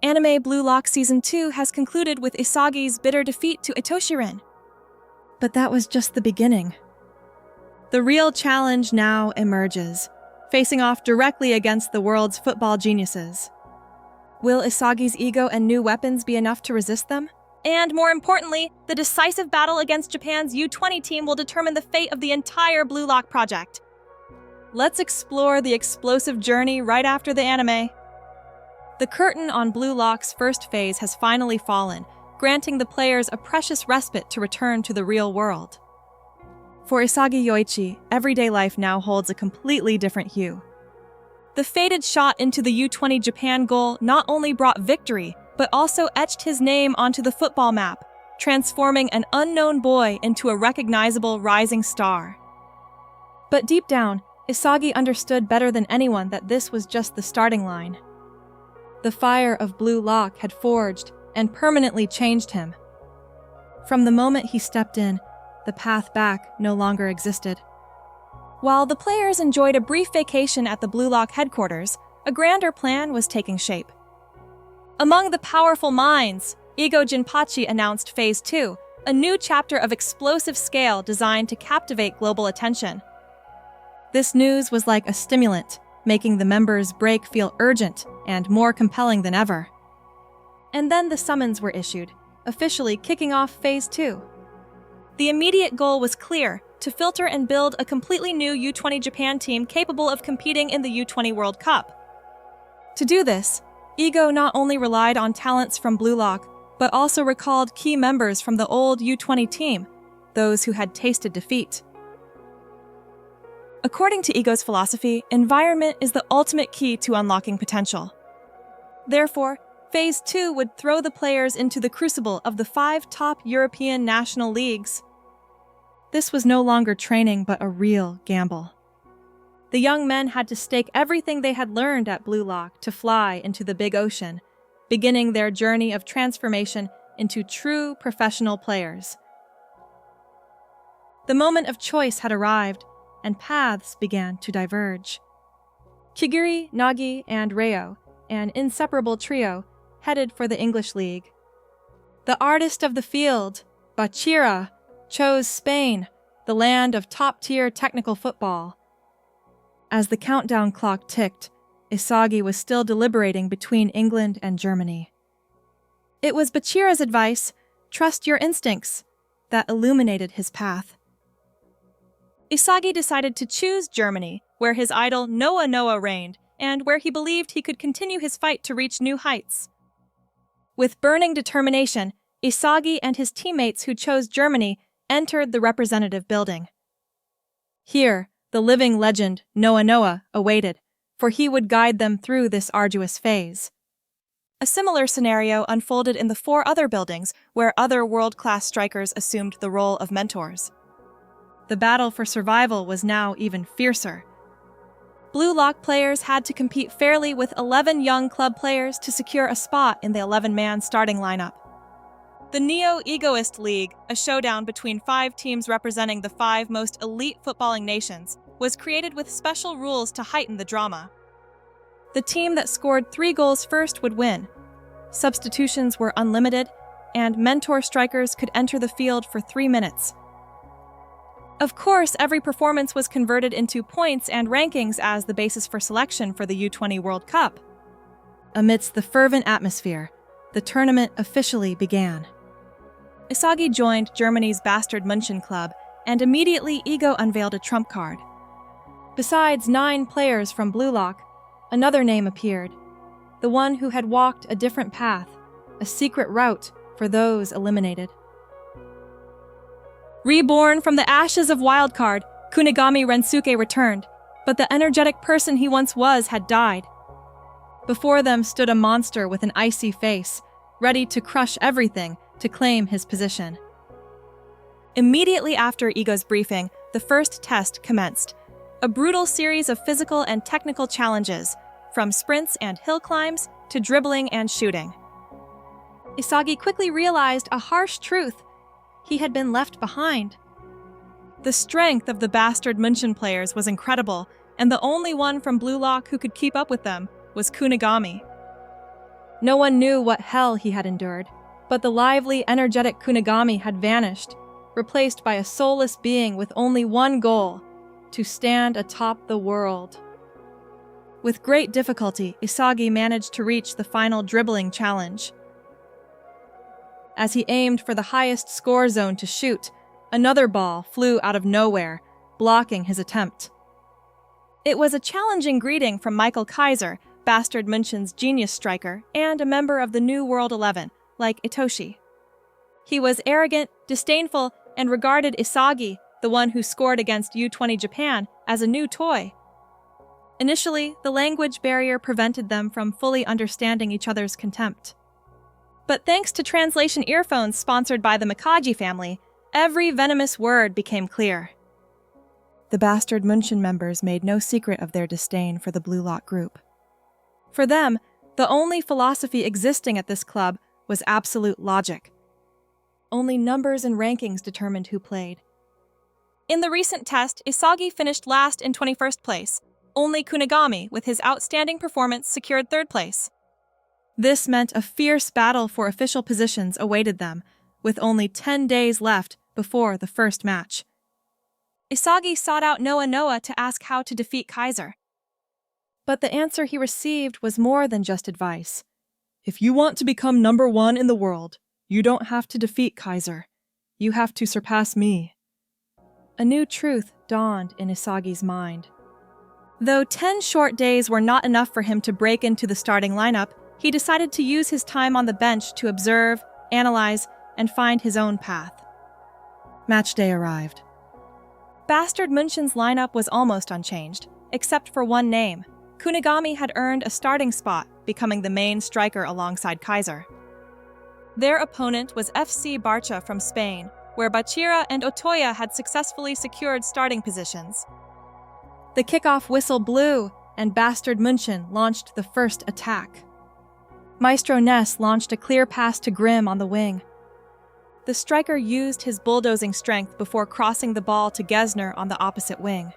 Anime Blue Lock Season 2 has concluded with Isagi's bitter defeat to Itoshirin. But that was just the beginning. The real challenge now emerges, facing off directly against the world's football geniuses. Will Isagi's ego and new weapons be enough to resist them? And more importantly, the decisive battle against Japan's U20 team will determine the fate of the entire Blue Lock project. Let's explore the explosive journey right after the anime. The curtain on Blue Lock's first phase has finally fallen, granting the players a precious respite to return to the real world. For Isagi Yoichi, everyday life now holds a completely different hue. The faded shot into the U20 Japan goal not only brought victory, but also etched his name onto the football map, transforming an unknown boy into a recognizable rising star. But deep down, Isagi understood better than anyone that this was just the starting line. The fire of Blue Lock had forged and permanently changed him. From the moment he stepped in, the path back no longer existed. While the players enjoyed a brief vacation at the Blue Lock headquarters, a grander plan was taking shape. Among the powerful minds, Igo Jinpachi announced Phase 2, a new chapter of explosive scale designed to captivate global attention. This news was like a stimulant, making the members' break feel urgent and more compelling than ever. And then the summons were issued, officially kicking off Phase 2. The immediate goal was clear: to filter and build a completely new U20 Japan team capable of competing in the U20 World Cup. To do this, Igo not only relied on talents from Blue Lock, but also recalled key members from the old U20 team, those who had tasted defeat. According to Igo's philosophy, environment is the ultimate key to unlocking potential. Therefore, Phase 2 would throw the players into the crucible of the 5 top European national leagues. This was no longer training, but a real gamble. The young men had to stake everything they had learned at Blue Lock to fly into the big ocean, beginning their journey of transformation into true professional players. The moment of choice had arrived, and paths began to diverge. Kiguri, Nagi, and Reo, an inseparable trio, headed for the English League. The artist of the field, Barcha, chose Spain, the land of top-tier technical football. As the countdown clock ticked, Isagi was still deliberating between England and Germany. It was Barcha's advice, "Trust your instincts," that illuminated his path. Isagi decided to choose Germany, where his idol Noah reigned, and where he believed he could continue his fight to reach new heights. With burning determination, Isagi and his teammates who chose Germany entered the representative building. Here, the living legend Noah awaited, for he would guide them through this arduous phase. A similar scenario unfolded in the 4 other buildings, where other world-class strikers assumed the role of mentors. The battle for survival was now even fiercer. Blue Lock players had to compete fairly with 11 young club players to secure a spot in the 11-man starting lineup. The Neo Egoist League, a showdown between 5 teams representing the 5 most elite footballing nations, was created with special rules to heighten the drama. The team that scored 3 goals first would win. Substitutions were unlimited, and mentor strikers could enter the field for 3 minutes. Of course, every performance was converted into points and rankings as the basis for selection for the U20 World Cup. Amidst the fervent atmosphere, the tournament officially began. Isagi joined Germany's Bastard München club, and immediately Igo unveiled a trump card. Besides 9 players from Blue Lock, another name appeared, the one who had walked a different path, a secret route for those eliminated. Reborn from the ashes of Wildcard, Kunigami Rensuke returned, but the energetic person he once was had died. Before them stood a monster with an icy face, ready to crush everything to claim his position. Immediately after Igo's briefing, the first test commenced, a brutal series of physical and technical challenges, from sprints and hill climbs to dribbling and shooting. Isagi quickly realized a harsh truth: he had been left behind. The strength of the Bastard München players was incredible, and the only one from Blue Lock who could keep up with them was Kunigami. No one knew what hell he had endured, but the lively, energetic Kunigami had vanished, replaced by a soulless being with only one goal: to stand atop the world. With great difficulty, Isagi managed to reach the final dribbling challenge. As he aimed for the highest score zone to shoot, another ball flew out of nowhere, blocking his attempt. It was a challenging greeting from Michael Kaiser, Bastard München's genius striker and a member of the New World 11, like Itoshi. He was arrogant, disdainful, and regarded Isagi, the one who scored against U20 Japan, as a new toy. Initially, the language barrier prevented them from fully understanding each other's contempt. But thanks to translation earphones sponsored by the Mikage family, every venomous word became clear. The Bastard München members made no secret of their disdain for the Blue Lock group. For them, the only philosophy existing at this club was absolute logic. Only numbers and rankings determined who played. In the recent test, Isagi finished last in 21st place. Only Kunigami, with his outstanding performance, secured 3rd place. This meant a fierce battle for official positions awaited them, with only 10 days left before the first match. Isagi sought out Noa to ask how to defeat Kaiser. But the answer he received was more than just advice. If you want to become number 1 in the world, you don't have to defeat Kaiser. You have to surpass me. A new truth dawned in Isagi's mind. Though 10 short days were not enough for him to break into the starting lineup, he decided to use his time on the bench to observe, analyze, and find his own path. Match day arrived. Bastard München's lineup was almost unchanged, except for one name. Kunigami had earned a starting spot, becoming the main striker alongside Kaiser. Their opponent was FC Barcha from Spain, where Bachira and Otoya had successfully secured starting positions. The kickoff whistle blew, and Bastard München launched the first attack. Maestro Ness launched a clear pass to Grimm on the wing. The striker used his bulldozing strength before crossing the ball to Gesner on the opposite wing.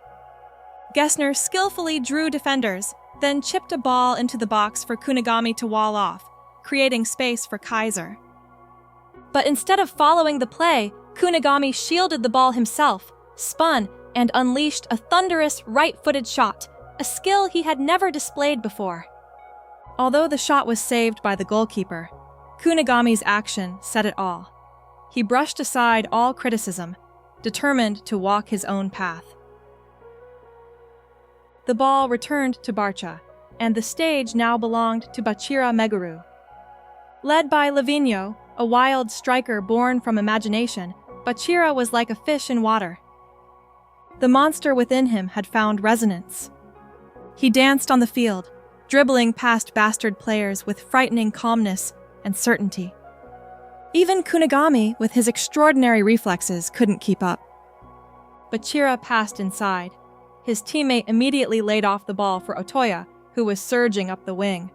Gesner skillfully drew defenders, then chipped a ball into the box for Kunigami to wall off, creating space for Kaiser. But instead of following the play, Kunigami shielded the ball himself, spun, and unleashed a thunderous right-footed shot, a skill he had never displayed before. Although the shot was saved by the goalkeeper, Kunigami's action said it all. He brushed aside all criticism, determined to walk his own path. The ball returned to Barcha, and the stage now belonged to Bachira Meguru. Led by Lavinho, a wild striker born from imagination, Bachira was like a fish in water. The monster within him had found resonance. He danced on the field, dribbling past bastard players with frightening calmness and certainty. Even Kunigami, with his extraordinary reflexes, couldn't keep up. Bachira passed inside. His teammate immediately laid off the ball for Otoya, who was surging up the wing.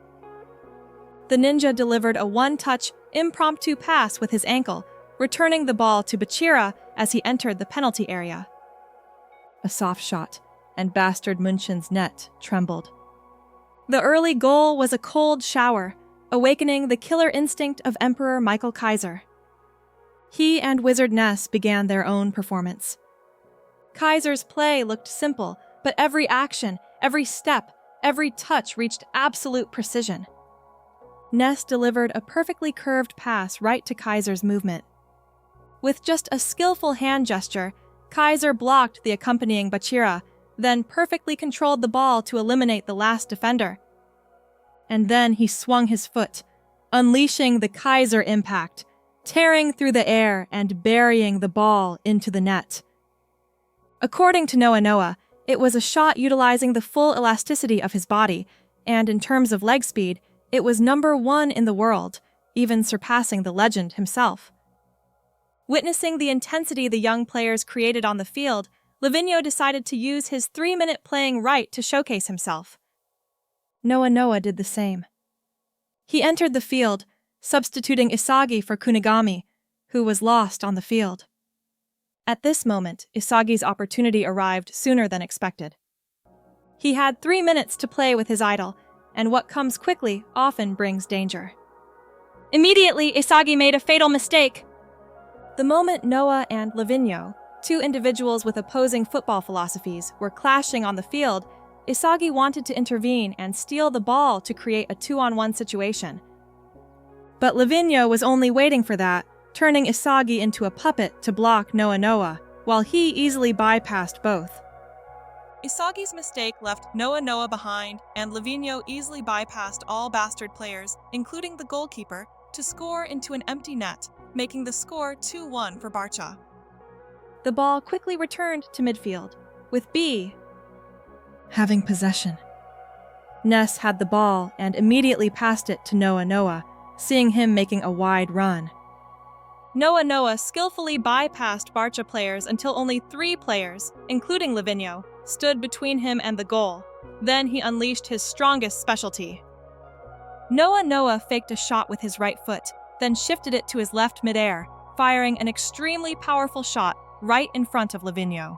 The ninja delivered a one-touch, impromptu pass with his ankle, returning the ball to Bachira as he entered the penalty area. A soft shot, and Bastard München's net trembled. The early goal was a cold shower, awakening the killer instinct of Emperor Michael Kaiser. He and Wizard Ness began their own performance. Kaiser's play looked simple, but every action, every step, every touch reached absolute precision. Ness delivered a perfectly curved pass right to Kaiser's movement. With just a skillful hand gesture, Kaiser blocked the accompanying Bachira, then perfectly controlled the ball to eliminate the last defender. And then he swung his foot, unleashing the Kaiser impact, tearing through the air and burying the ball into the net. According to Noa, it was a shot utilizing the full elasticity of his body, and in terms of leg speed, it was number 1 in the world, even surpassing the legend himself. Witnessing the intensity the young players created on the field, Lavinho decided to use his 3-minute playing right to showcase himself. Noa did the same. He entered the field, substituting Isagi for Kunigami, who was lost on the field. At this moment, Isagi's opportunity arrived sooner than expected. He had 3 minutes to play with his idol, and what comes quickly often brings danger. Immediately, Isagi made a fatal mistake. The moment Noah and Lavinho, two individuals with opposing football philosophies, were clashing on the field, Isagi wanted to intervene and steal the ball to create a 2-on-1 situation. But Lavinho was only waiting for that, turning Isagi into a puppet to block Noah, while he easily bypassed both. Isagi's mistake left Noah behind, and Lavinho easily bypassed all Bastard players, including the goalkeeper, to score into an empty net, making the score 2-1 for Barcha. The ball quickly returned to midfield, with B having possession. Ness had the ball and immediately passed it to Noah, seeing him making a wide run. Noah skillfully bypassed Barcha players until only 3 players, including Lavinho, stood between him and the goal. Then he unleashed his strongest specialty. Noah faked a shot with his right foot, then shifted it to his left midair, firing an extremely powerful shot right in front of Lavinho.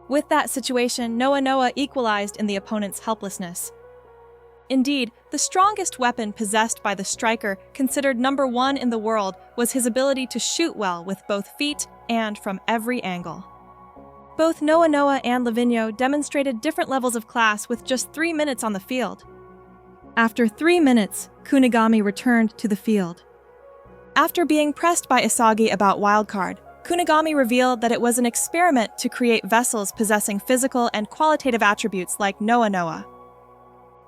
With that situation, Noah equalized in the opponent's helplessness. Indeed, the strongest weapon possessed by the striker, considered number 1 in the world, was his ability to shoot well with both feet and from every angle. Both Noah and Lavinho demonstrated different levels of class with just 3 minutes on the field. After 3 minutes, Kunigami returned to the field. After being pressed by Isagi about wildcard, Kunigami revealed that it was an experiment to create vessels possessing physical and qualitative attributes like Noah.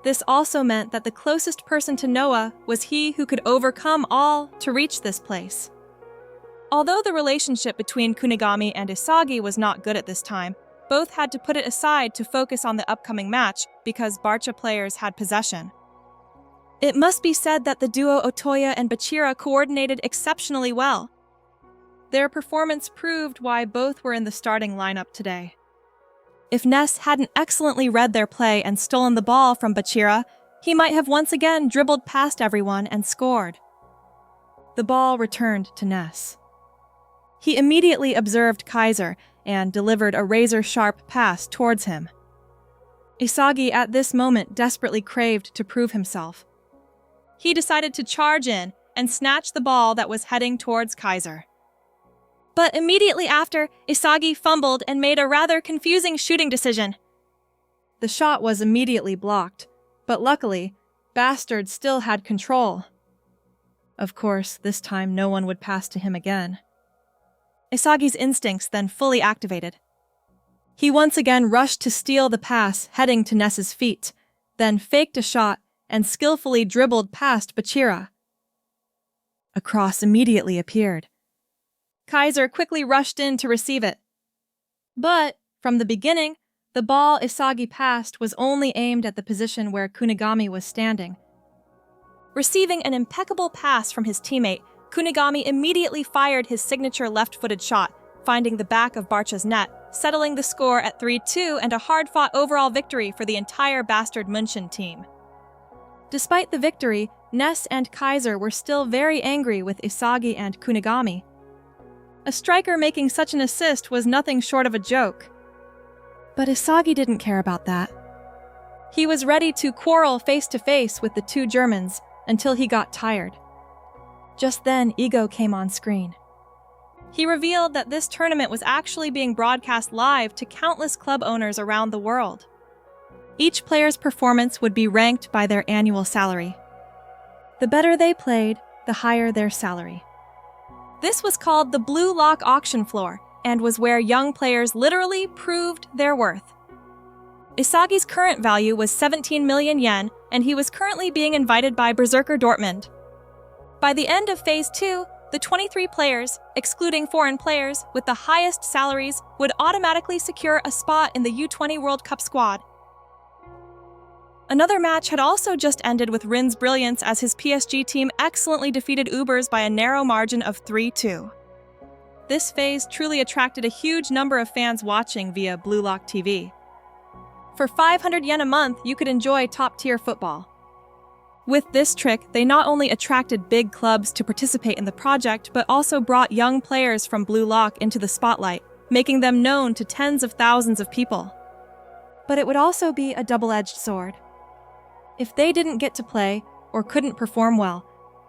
This also meant that the closest person to Noah was he who could overcome all to reach this place. Although the relationship between Kunigami and Isagi was not good at this time, both had to put it aside to focus on the upcoming match because Barcha players had possession. It must be said that the duo Otoya and Bachira coordinated exceptionally well. Their performance proved why both were in the starting lineup today. If Ness hadn't excellently read their play and stolen the ball from Bachira, he might have once again dribbled past everyone and scored. The ball returned to Ness. He immediately observed Kaiser and delivered a razor-sharp pass towards him. Isagi at this moment desperately craved to prove himself. He decided to charge in and snatch the ball that was heading towards Kaiser. But immediately after, Isagi fumbled and made a rather confusing shooting decision. The shot was immediately blocked, but luckily, Bastard still had control. Of course, this time no one would pass to him again. Isagi's instincts then fully activated. He once again rushed to steal the pass heading to Ness's feet, then faked a shot and skillfully dribbled past Bachira. A cross immediately appeared. Kaiser quickly rushed in to receive it. But, from the beginning, the ball Isagi passed was only aimed at the position where Kunigami was standing. Receiving an impeccable pass from his teammate, Kunigami immediately fired his signature left-footed shot, finding the back of Barcha's net, settling the score at 3-2 and a hard-fought overall victory for the entire Bastard München team. Despite the victory, Ness and Kaiser were still very angry with Isagi and Kunigami. A striker making such an assist was nothing short of a joke. But Isagi didn't care about that. He was ready to quarrel face-to-face with the 2 Germans until he got tired. Just then, Ego came on screen. He revealed that this tournament was actually being broadcast live to countless club owners around the world. Each player's performance would be ranked by their annual salary. The better they played, the higher their salary. This was called the Blue Lock auction floor, and was where young players literally proved their worth. Isagi's current value was 17 million yen, and he was currently being invited by Berserker Dortmund. By the end of Phase 2, the 23 players, excluding foreign players, with the highest salaries would automatically secure a spot in the U20 World Cup squad. Another match had also just ended with Rin's brilliance as his PSG team excellently defeated Ubers by a narrow margin of 3-2. This phase truly attracted a huge number of fans watching via Blue Lock TV. For 500 yen a month, you could enjoy top-tier football. With this trick, they not only attracted big clubs to participate in the project, but also brought young players from Blue Lock into the spotlight, making them known to tens of thousands of people. But it would also be a double-edged sword. If they didn't get to play or couldn't perform well,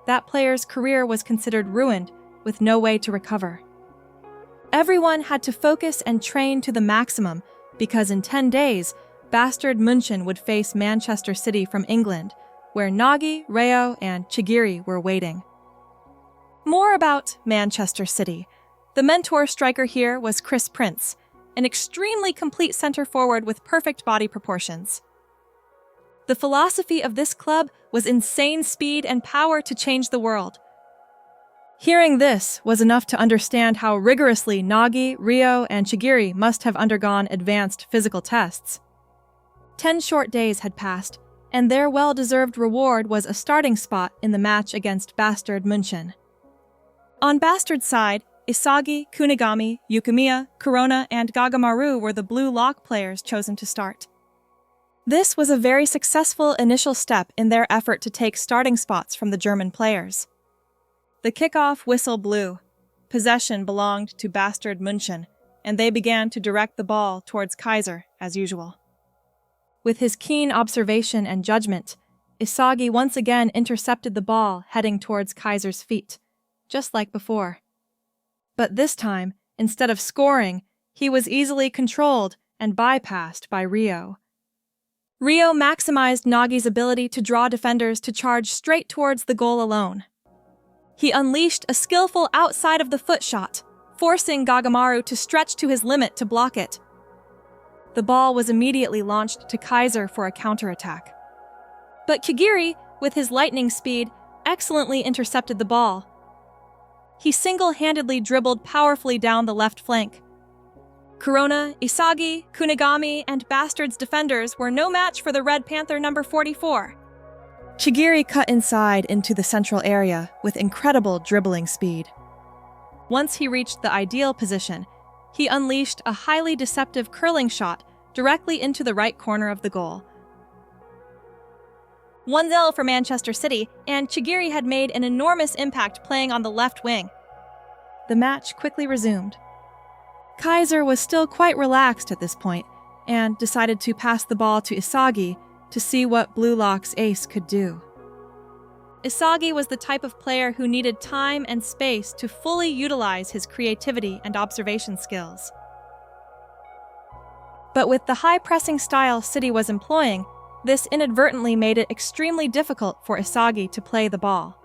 that player's career was considered ruined with no way to recover. Everyone had to focus and train to the maximum because in 10 days, Bastard München would face Manchester City from England, where Nagi, Reo, and Chigiri were waiting. More about Manchester City. The mentor striker here was Chris Prince, an extremely complete center-forward with perfect body proportions. The philosophy of this club was insane speed and power to change the world. Hearing this was enough to understand how rigorously Nagi, Reo, and Chigiri must have undergone advanced physical tests. 10 short days had passed, and their well-deserved reward was a starting spot in the match against Bastard München. On Bastard's side, Isagi, Kunigami, Yukimiya, Corona, and Gagamaru were the blue lock players chosen to start. This was a very successful initial step in their effort to take starting spots from the German players. The kickoff whistle blew. Possession belonged to Bastard München, and they began to direct the ball towards Kaiser, as usual. With his keen observation and judgment, Isagi once again intercepted the ball heading towards Kaiser's feet, just like before. But this time, instead of scoring, he was easily controlled and bypassed by Reo. Reo maximized Nagi's ability to draw defenders to charge straight towards the goal alone. He unleashed a skillful outside-of-the-foot shot, forcing Gagamaru to stretch to his limit to block it. The ball was immediately launched to Kaiser for a counterattack. But Chigiri, with his lightning speed, excellently intercepted the ball. He single-handedly dribbled powerfully down the left flank. Corona, Isagi, Kunigami, and Bastard's defenders were no match for the Red Panther number 44. Chigiri cut inside into the central area with incredible dribbling speed. Once he reached the ideal position, he unleashed a highly deceptive curling shot directly into the right corner of the goal. 1-0 for Manchester City, and Chigiri had made an enormous impact playing on the left wing. The match quickly resumed. Kaiser was still quite relaxed at this point, and decided to pass the ball to Isagi to see what Blue Lock's ace could do. Isagi was the type of player who needed time and space to fully utilize his creativity and observation skills. But with the high-pressing style City was employing, this inadvertently made it extremely difficult for Isagi to play the ball.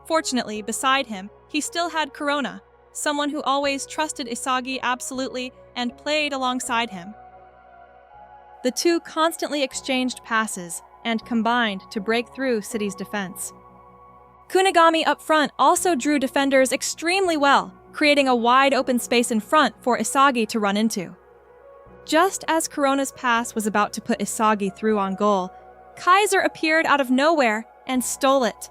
Fortunately, beside him, he still had Corona, someone who always trusted Isagi absolutely and played alongside him. The two constantly exchanged passes and combined to break through City's defense. Kunigami up front also drew defenders extremely well, creating a wide open space in front for Isagi to run into. Just as Corona's pass was about to put Isagi through on goal, Kaiser appeared out of nowhere and stole it.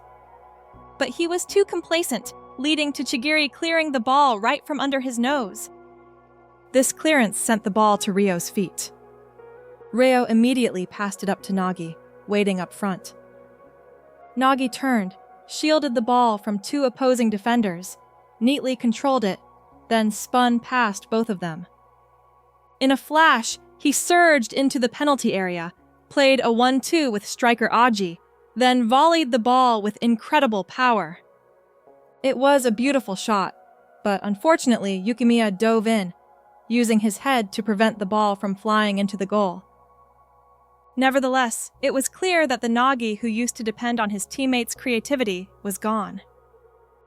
But he was too complacent, leading to Chigiri clearing the ball right from under his nose. This clearance sent the ball to Rio's feet. Reo immediately passed it up to Nagi, waiting up front. Nagi turned, shielded the ball from two opposing defenders, neatly controlled it, then spun past both of them. In a flash, he surged into the penalty area, played a 1-2 with striker Aji, then volleyed the ball with incredible power. It was a beautiful shot, but unfortunately Yukimiya dove in, using his head to prevent the ball from flying into the goal. Nevertheless, it was clear that the Nagi who used to depend on his teammates' creativity was gone.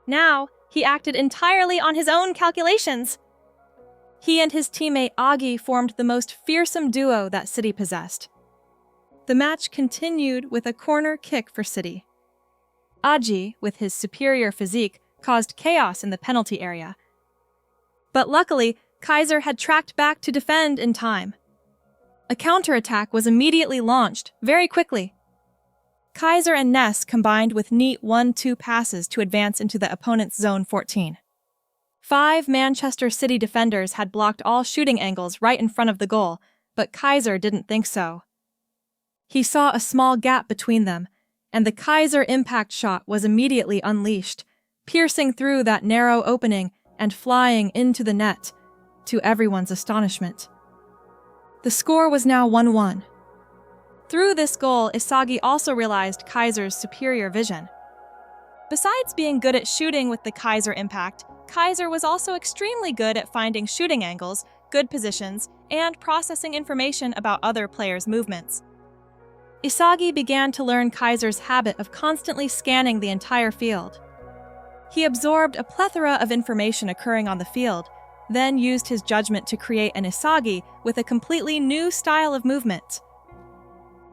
Now, he acted entirely on his own calculations. He and his teammate Agi formed the most fearsome duo that City possessed. The match continued with a corner kick for City. Aji, with his superior physique, caused chaos in the penalty area. But luckily, Kaiser had tracked back to defend in time. A counterattack was immediately launched, very quickly. Kaiser and Ness combined with neat 1-2 passes to advance into the opponent's zone 14. 5 Manchester City defenders had blocked all shooting angles right in front of the goal, but Kaiser didn't think so. He saw a small gap between them, and the Kaiser impact shot was immediately unleashed, piercing through that narrow opening and flying into the net, to everyone's astonishment. The score was now 1-1. Through this goal, Isagi also realized Kaiser's superior vision. Besides being good at shooting with the Kaiser impact, Kaiser was also extremely good at finding shooting angles, good positions, and processing information about other players' movements. Isagi began to learn Kaiser's habit of constantly scanning the entire field. He absorbed a plethora of information occurring on the field, then used his judgment to create an Isagi with a completely new style of movement.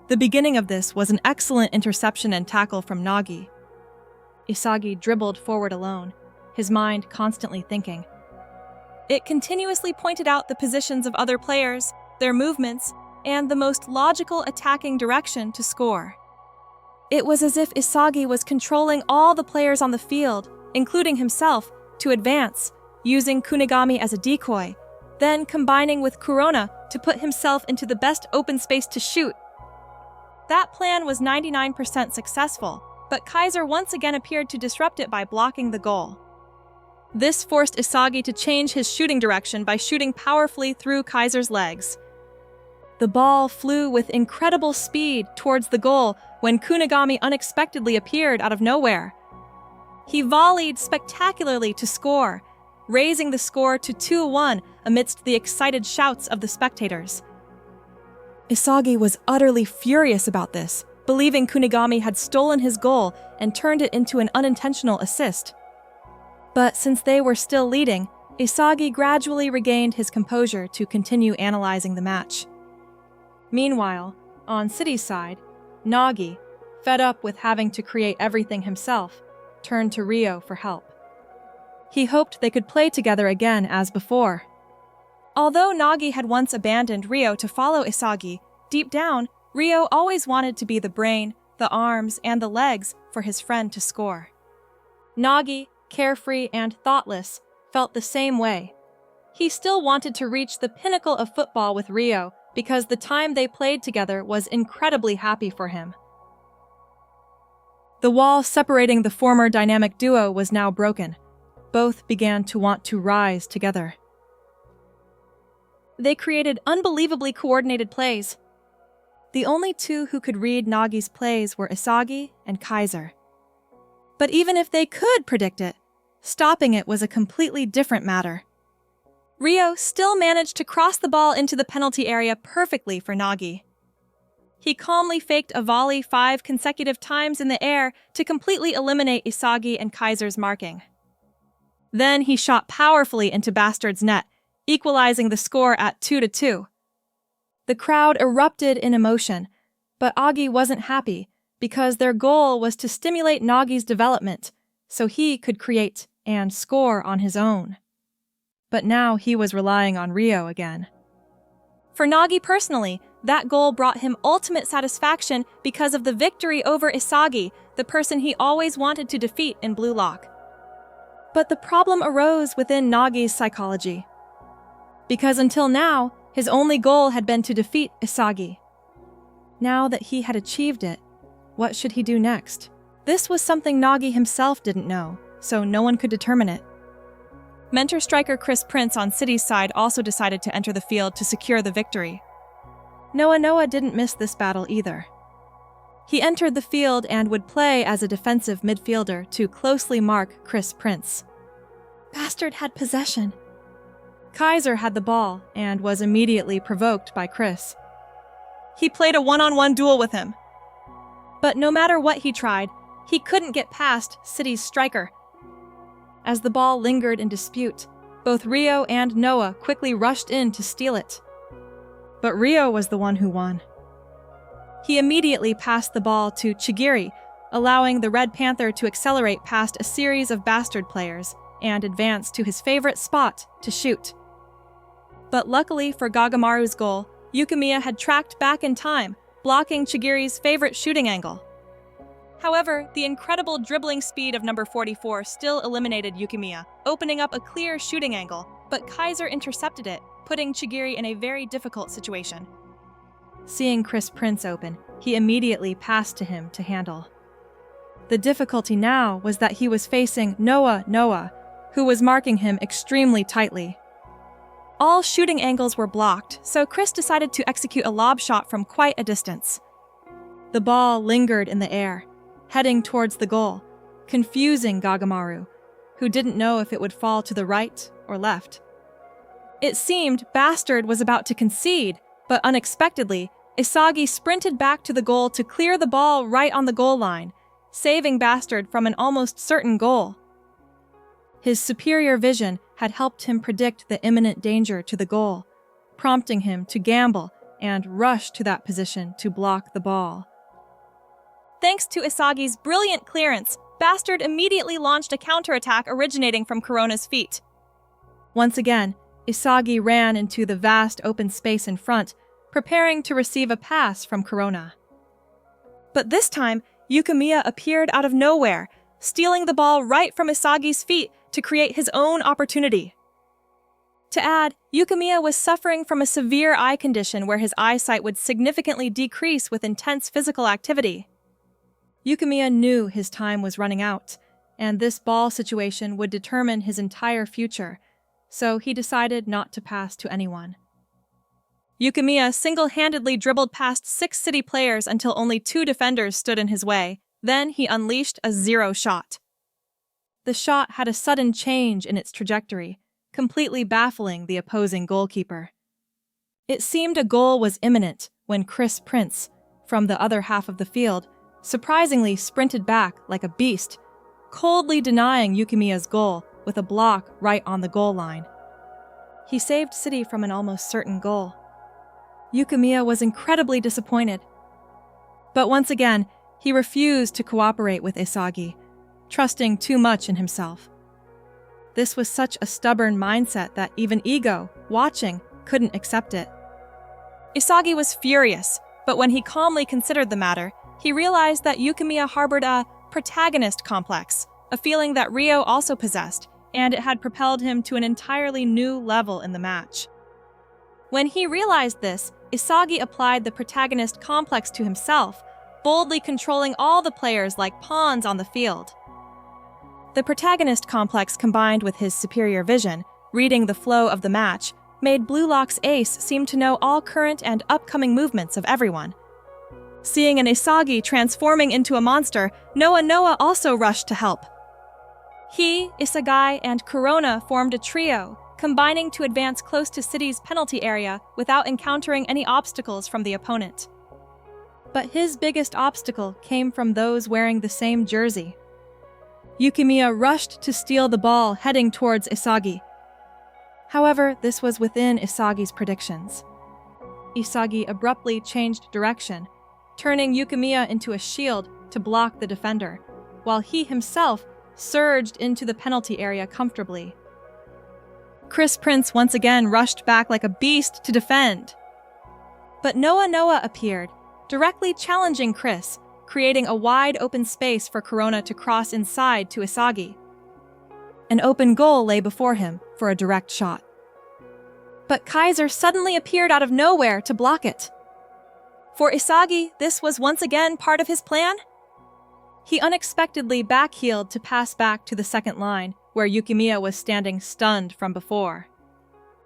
The beginning of this was an excellent interception and tackle from Nagi. Isagi dribbled forward alone, his mind constantly thinking. It continuously pointed out the positions of other players, their movements, and the most logical attacking direction to score. It was as if Isagi was controlling all the players on the field, including himself, to advance, using Kunigami as a decoy, then combining with Kurona to put himself into the best open space to shoot. That plan was 99% successful, but Kaiser once again appeared to disrupt it by blocking the goal. This forced Isagi to change his shooting direction by shooting powerfully through Kaiser's legs. The ball flew with incredible speed towards the goal when Kunigami unexpectedly appeared out of nowhere. He volleyed spectacularly to score, raising the score to 2-1 amidst the excited shouts of the spectators. Isagi was utterly furious about this, believing Kunigami had stolen his goal and turned it into an unintentional assist. But since they were still leading, Isagi gradually regained his composure to continue analyzing the match. Meanwhile, on City's side, Nagi, fed up with having to create everything himself, turned to Rio for help. He hoped they could play together again as before. Although Nagi had once abandoned Rio to follow Isagi, deep down, Rio always wanted to be the brain, the arms, and the legs for his friend to score. Nagi, carefree and thoughtless, felt the same way. He still wanted to reach the pinnacle of football with Rio because the time they played together was incredibly happy for him. The wall separating the former dynamic duo was now broken. Both began to want to rise together. They created unbelievably coordinated plays. The only two who could read Nagi's plays were Isagi and Kaiser. But even if they could predict it, stopping it was a completely different matter. Rio still managed to cross the ball into the penalty area perfectly for Nagi. He calmly faked a volley 5 consecutive times in the air to completely eliminate Isagi and Kaiser's marking. Then he shot powerfully into Bastard's net, equalizing the score at 2-2. The crowd erupted in emotion, but Agi wasn't happy because their goal was to stimulate Nagi's development so he could create and score on his own. But now he was relying on Rio again. For Nagi personally, that goal brought him ultimate satisfaction because of the victory over Isagi, the person he always wanted to defeat in Blue Lock. But the problem arose within Nagi's psychology. Because until now, his only goal had been to defeat Isagi. Now that he had achieved it, what should he do next? This was something Nagi himself didn't know, so no one could determine it. Mentor striker Chris Prince on City's side also decided to enter the field to secure the victory. Noah didn't miss this battle either. He entered the field and would play as a defensive midfielder to closely mark Chris Prince. Bastard had possession. Kaiser had the ball and was immediately provoked by Chris. He played a one-on-one duel with him. But no matter what he tried, he couldn't get past City's striker. As the ball lingered in dispute, both Rio and Noah quickly rushed in to steal it. But Rio was the one who won. He immediately passed the ball to Chigiri, allowing the Red Panther to accelerate past a series of Bastard players and advance to his favorite spot to shoot. But luckily for Gagamaru's goal, Yukimiya had tracked back in time, blocking Chigiri's favorite shooting angle. However, the incredible dribbling speed of number 44 still eliminated Yukimiya, opening up a clear shooting angle, but Kaiser intercepted it, putting Chigiri in a very difficult situation. Seeing Chris Prince open, he immediately passed to him to handle. The difficulty now was that he was facing Noah, who was marking him extremely tightly. All shooting angles were blocked, so Chris decided to execute a lob shot from quite a distance. The ball lingered in the air, heading towards the goal, confusing Gagamaru, who didn't know if it would fall to the right or left. It seemed Bastard was about to concede, but unexpectedly, Isagi sprinted back to the goal to clear the ball right on the goal line, saving Bastard from an almost certain goal. His superior vision had helped him predict the imminent danger to the goal, prompting him to gamble and rush to that position to block the ball. Thanks to Isagi's brilliant clearance, Bastard immediately launched a counterattack originating from Corona's feet. Once again, Isagi ran into the vast open space in front, preparing to receive a pass from Corona. But this time, Yukimiya appeared out of nowhere, stealing the ball right from Isagi's feet to create his own opportunity. To add, Yukimiya was suffering from a severe eye condition where his eyesight would significantly decrease with intense physical activity. Yukimiya knew his time was running out, and this ball situation would determine his entire future, so he decided not to pass to anyone. Yukimiya single-handedly dribbled past 6 City players until only 2 defenders stood in his way. Then he unleashed a 0 shot. The shot had a sudden change in its trajectory, completely baffling the opposing goalkeeper. It seemed a goal was imminent when Chris Prince, from the other half of the field, surprisingly sprinted back like a beast, coldly denying Yukimiya's goal with a block right on the goal line. He saved City from an almost certain goal. Yukimiya was incredibly disappointed. But once again, he refused to cooperate with Isagi, trusting too much in himself. This was such a stubborn mindset that even Ego, watching, couldn't accept it. Isagi was furious, but when he calmly considered the matter, he realized that Yukimiya harbored a protagonist complex, a feeling that Ryo also possessed, and it had propelled him to an entirely new level in the match. When he realized this, Isagi applied the protagonist complex to himself, boldly controlling all the players like pawns on the field. The protagonist complex combined with his superior vision, reading the flow of the match, made Blue Lock's ace seem to know all current and upcoming movements of everyone. Seeing an Isagi transforming into a monster, Noa also rushed to help. He, Isagai, and Corona formed a trio, combining to advance close to City's penalty area without encountering any obstacles from the opponent. But his biggest obstacle came from those wearing the same jersey. Yukimiya rushed to steal the ball heading towards Isagi. However, this was within Isagi's predictions. Isagi abruptly changed direction, turning Yukimiya into a shield to block the defender, while he himself surged into the penalty area comfortably. Chris Prince once again rushed back like a beast to defend. But Noa appeared, directly challenging Chris, creating a wide open space for Corona to cross inside to Isagi. An open goal lay before him for a direct shot. But Kaiser suddenly appeared out of nowhere to block it. For Isagi, this was once again part of his plan. He unexpectedly backheeled to pass back to the second line, where Yukimiya was standing stunned from before.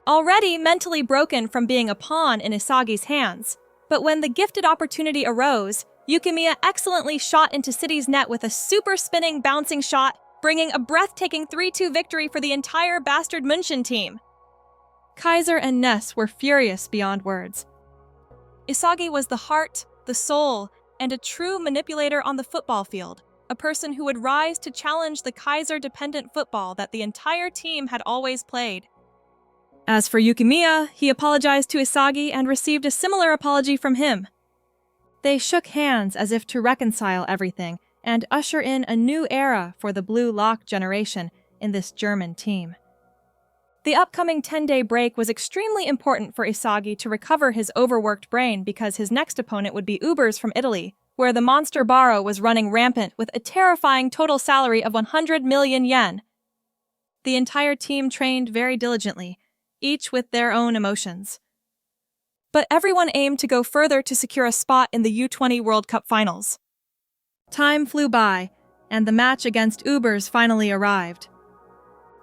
Already mentally broken from being a pawn in Isagi's hands, but when the gifted opportunity arose, Yukimiya excellently shot into City's net with a super-spinning, bouncing shot, bringing a breathtaking 3-2 victory for the entire Bastard München team. Kaiser and Ness were furious beyond words. Isagi was the heart, the soul, and a true manipulator on the football field, a person who would rise to challenge the Kaiser-dependent football that the entire team had always played. As for Yukimiya, he apologized to Isagi and received a similar apology from him. They shook hands as if to reconcile everything and usher in a new era for the Blue Lock generation in this German team. The upcoming 10-day break was extremely important for Isagi to recover his overworked brain because his next opponent would be Ubers from Italy, where the monster Baro was running rampant with a terrifying total salary of 100 million yen. The entire team trained very diligently, each with their own emotions. But everyone aimed to go further to secure a spot in the U20 World Cup finals. Time flew by, and the match against Ubers finally arrived.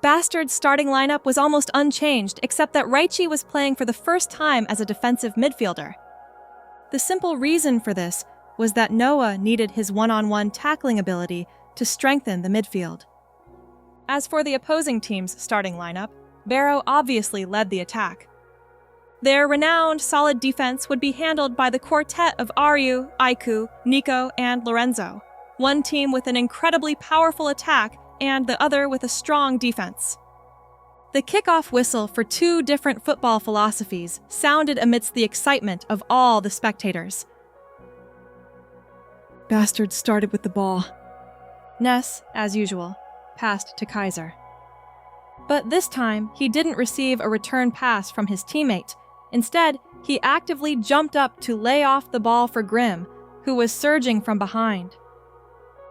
Bastard's starting lineup was almost unchanged, except that Raichi was playing for the first time as a defensive midfielder. The simple reason for this was that Noah needed his one-on-one tackling ability to strengthen the midfield. As for the opposing team's starting lineup, Baro obviously led the attack. Their renowned solid defense would be handled by the quartet of Aryu, Aiku, Nico, and Lorenzo, one team with an incredibly powerful attack and the other with a strong defense. The kickoff whistle for two different football philosophies sounded amidst the excitement of all the spectators. Bastard started with the ball. Ness, as usual, passed to Kaiser. But this time, he didn't receive a return pass from his teammate. Instead, he actively jumped up to lay off the ball for Grimm, who was surging from behind.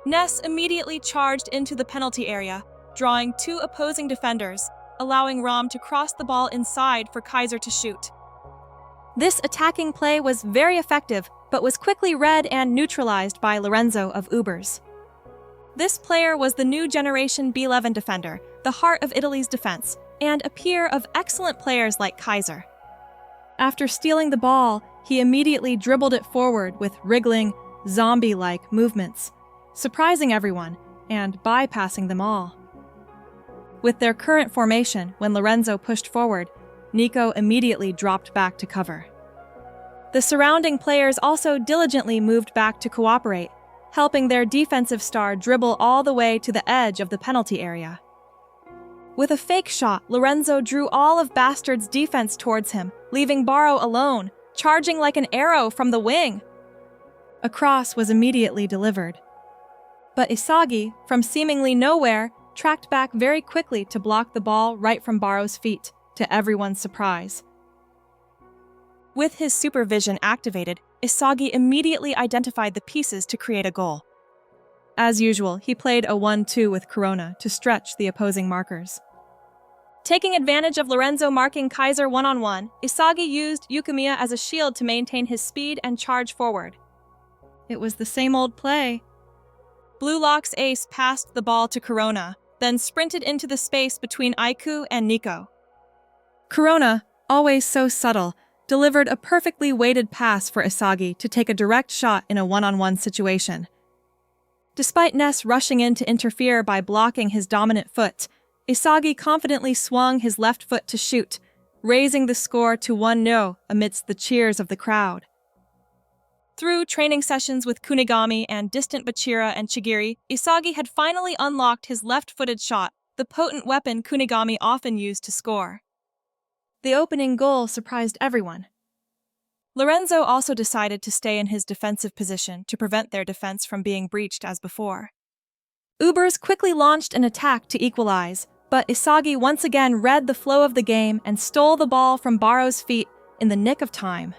Ness immediately charged into the penalty area, drawing two opposing defenders, allowing Rom to cross the ball inside for Kaiser to shoot. This attacking play was very effective, but was quickly read and neutralized by Lorenzo of Ubers. This player was the new generation B11 defender, the heart of Italy's defense, and a peer of excellent players like Kaiser. After stealing the ball, he immediately dribbled it forward with wriggling, zombie-like movements, surprising everyone and bypassing them all. With their current formation, when Lorenzo pushed forward, Nico immediately dropped back to cover. The surrounding players also diligently moved back to cooperate, helping their defensive star dribble all the way to the edge of the penalty area. With a fake shot, Lorenzo drew all of Bastard's defense towards him, leaving Baro alone, charging like an arrow from the wing. A cross was immediately delivered. But Isagi, from seemingly nowhere, tracked back very quickly to block the ball right from Baro's feet, to everyone's surprise. With his supervision activated, Isagi immediately identified the pieces to create a goal. As usual, he played a 1-2 with Corona to stretch the opposing markers. Taking advantage of Lorenzo marking Kaiser one-on-one, Isagi used Yukimiya as a shield to maintain his speed and charge forward. It was the same old play. Blue Lock's ace passed the ball to Corona, then sprinted into the space between Aiku and Nico. Corona, always so subtle, delivered a perfectly weighted pass for Isagi to take a direct shot in a one-on-one situation. Despite Ness rushing in to interfere by blocking his dominant foot, Isagi confidently swung his left foot to shoot, raising the score to 1-0 amidst the cheers of the crowd. Through training sessions with Kunigami and distant Bachira and Chigiri, Isagi had finally unlocked his left-footed shot, the potent weapon Kunigami often used to score. The opening goal surprised everyone. Lorenzo also decided to stay in his defensive position to prevent their defense from being breached as before. Ubers quickly launched an attack to equalize, but Isagi once again read the flow of the game and stole the ball from Baro's feet in the nick of time.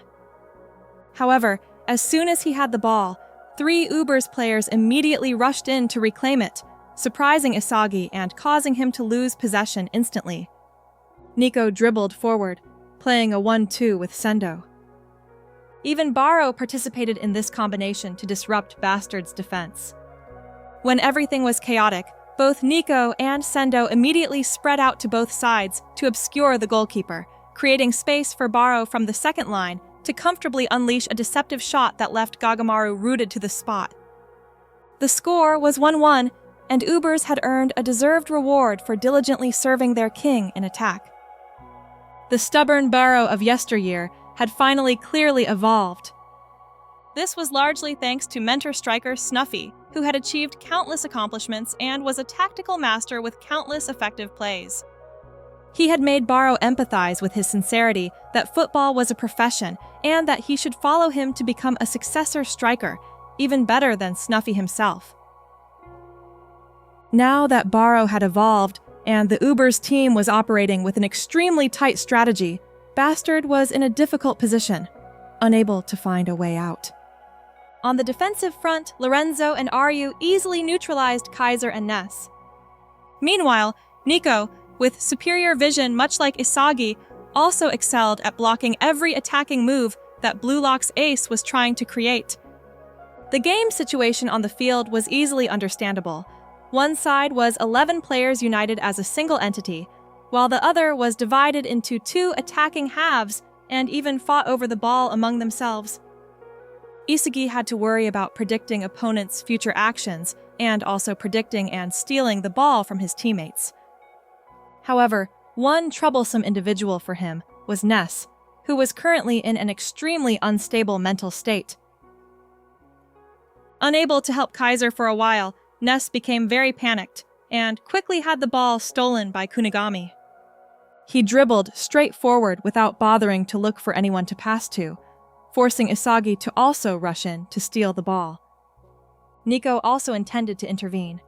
However, as soon as he had the ball, 3 Ubers players immediately rushed in to reclaim it, surprising Isagi and causing him to lose possession instantly. Nico dribbled forward, playing a 1-2 with Sendo. Even Baro participated in this combination to disrupt Bastard's defense. When everything was chaotic, both Nico and Sendo immediately spread out to both sides to obscure the goalkeeper, creating space for Baro from the second line to comfortably unleash a deceptive shot that left Gagamaru rooted to the spot. The score was 1-1, and Ubers had earned a deserved reward for diligently serving their king in attack. The stubborn Baro of yesteryear had finally clearly evolved. This was largely thanks to mentor striker Snuffy, who had achieved countless accomplishments and was a tactical master with countless effective plays. He had made Baro empathize with his sincerity that football was a profession and that he should follow him to become a successor striker, even better than Snuffy himself. Now that Baro had evolved and the Ubers team was operating with an extremely tight strategy, Bastard was in a difficult position, unable to find a way out. On the defensive front, Lorenzo and Aryu easily neutralized Kaiser and Ness. Meanwhile, Nico, with superior vision much like Isagi, also excelled at blocking every attacking move that Blue Lock's ace was trying to create. The game situation on the field was easily understandable. One side was 11 players united as a single entity, while the other was divided into 2 attacking halves and even fought over the ball among themselves. Isagi had to worry about predicting opponents' future actions and also predicting and stealing the ball from his teammates. However, one troublesome individual for him was Ness, who was currently in an extremely unstable mental state. Unable to help Kaiser for a while, Ness became very panicked and quickly had the ball stolen by Kunigami. He dribbled straight forward without bothering to look for anyone to pass to, forcing Isagi to also rush in to steal the ball. Nico also intended to intervene.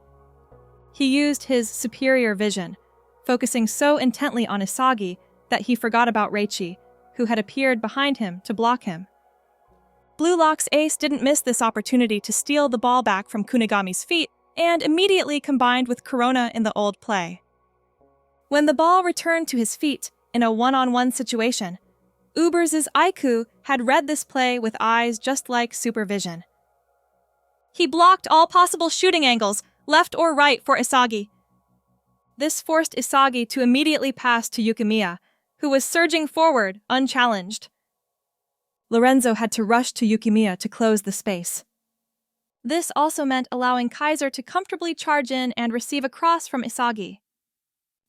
He used his superior vision, focusing so intently on Isagi that he forgot about Reichi, who had appeared behind him to block him. Blue Lock's ace didn't miss this opportunity to steal the ball back from Kunigami's feet and immediately combined with Corona in the old play. When the ball returned to his feet in a one-on-one situation, Ubers' Aiku had read this play with eyes just like supervision. He blocked all possible shooting angles, left or right, for Isagi. This forced Isagi to immediately pass to Yukimiya, who was surging forward, unchallenged. Lorenzo had to rush to Yukimiya to close the space. This also meant allowing Kaiser to comfortably charge in and receive a cross from Isagi.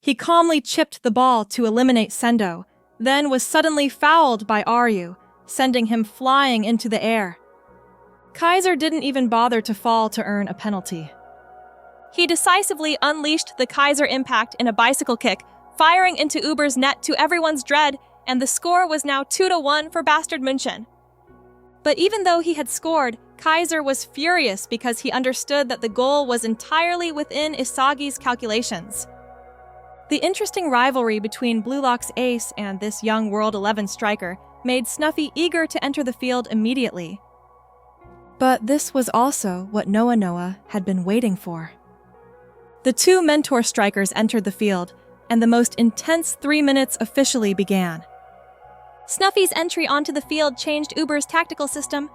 He calmly chipped the ball to eliminate Sendo, then was suddenly fouled by Aryu, sending him flying into the air. Kaiser didn't even bother to fall to earn a penalty. He decisively unleashed the Kaiser impact in a bicycle kick, firing into Uber's net to everyone's dread, and the score was now 2-1 for Bastard München. But even though he had scored, Kaiser was furious because he understood that the goal was entirely within Isagi's calculations. The interesting rivalry between Blue Lock's ace and this young World 11 striker made Snuffy eager to enter the field immediately. But this was also what Noa had been waiting for. The two mentor strikers entered the field, and the most intense 3 minutes officially began. Snuffy's entry onto the field changed Uber's tactical system.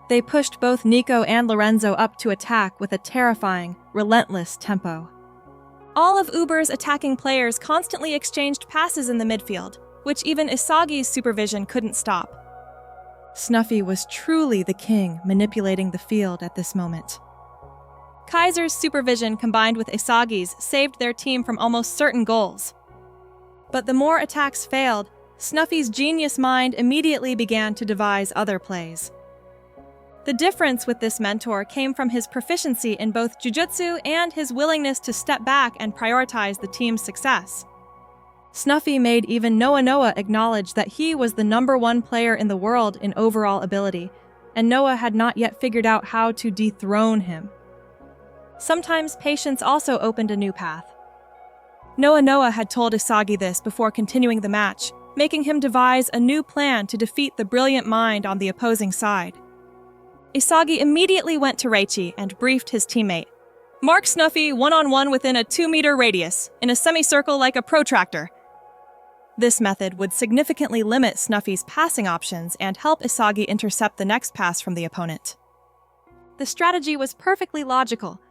They pushed both Nico and Lorenzo up to attack with a terrifying, relentless tempo. All of Uber's attacking players constantly exchanged passes in the midfield, which even Isagi's supervision couldn't stop. Snuffy was truly the king manipulating the field at this moment. Kaiser's supervision combined with Isagi's saved their team from almost certain goals. But the more attacks failed, Snuffy's genius mind immediately began to devise other plays. The difference with this mentor came from his proficiency in both jujutsu and his willingness to step back and prioritize the team's success. Snuffy made even Noa acknowledge that he was the #1 player in the world in overall ability, and Noa had not yet figured out how to dethrone him. Sometimes patience also opened a new path. Noa had told Isagi this before continuing the match, making him devise a new plan to defeat the brilliant mind on the opposing side. Isagi immediately went to Reichi and briefed his teammate. Mark Snuffy one-on-one within a 2-meter radius, in a semicircle like a protractor. This method would significantly limit Snuffy's passing options and help Isagi intercept the next pass from the opponent. The strategy was perfectly logical.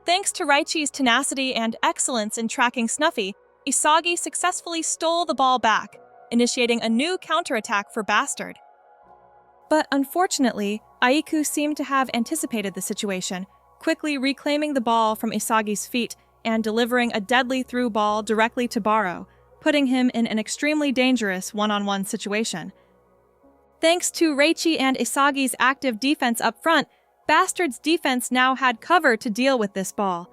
Thanks to Reichi's tenacity and excellence in tracking Snuffy, Isagi successfully stole the ball back, initiating a new counterattack for Bastard. But unfortunately, Aiku seemed to have anticipated the situation, quickly reclaiming the ball from Isagi's feet and delivering a deadly through ball directly to Baro, putting him in an extremely dangerous one-on-one situation. Thanks to Reichi and Isagi's active defense up front, Bastard's defense now had cover to deal with this ball.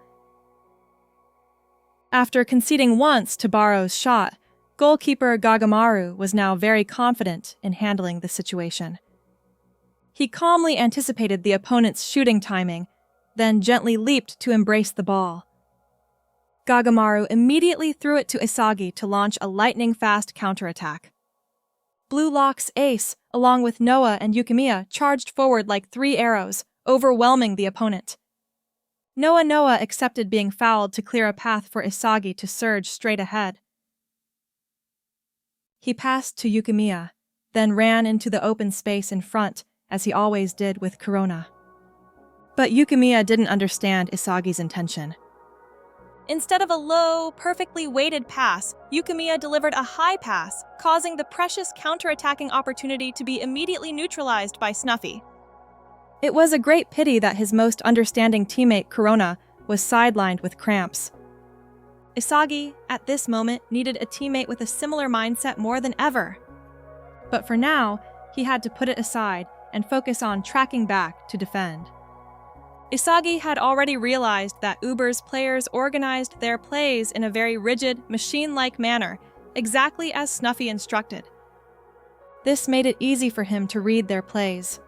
After conceding once to Baro's shot, goalkeeper Gagamaru was now very confident in handling the situation. He calmly anticipated the opponent's shooting timing, then gently leaped to embrace the ball. Gagamaru immediately threw it to Isagi to launch a lightning-fast counterattack. Blue Lock's ace, along with Noa and Yukimiya, charged forward like 3 arrows, overwhelming the opponent. Noa accepted being fouled to clear a path for Isagi to surge straight ahead. He passed to Yukimiya, then ran into the open space in front, as he always did with Corona. But Yukimiya didn't understand Isagi's intention. Instead of a low, perfectly weighted pass, Yukimiya delivered a high pass, causing the precious counter-attacking opportunity to be immediately neutralized by Snuffy. It was a great pity that his most understanding teammate, Corona, was sidelined with cramps. Isagi, at this moment, needed a teammate with a similar mindset more than ever. But for now, he had to put it aside and focus on tracking back to defend. Isagi had already realized that Uber's players organized their plays in a very rigid, machine-like manner, exactly as Snuffy instructed. This made it easy for him to read their plays.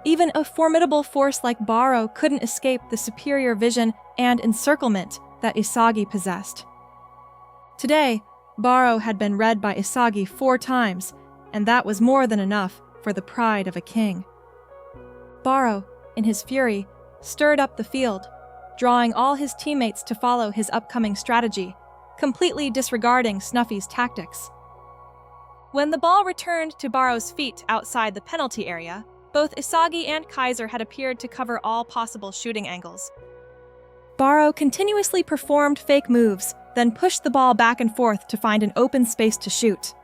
Even a formidable force like Baro couldn't escape the superior vision and encirclement that Isagi possessed. Today, Baro had been read by Isagi 4 times, and that was more than enough for the pride of a king. Baro, in his fury, stirred up the field, drawing all his teammates to follow his upcoming strategy, completely disregarding Snuffy's tactics. When the ball returned to Baro's feet outside the penalty area, both Isagi and Kaiser had appeared to cover all possible shooting angles. Baro continuously performed fake moves, then pushed the ball back and forth to find an open space to shoot.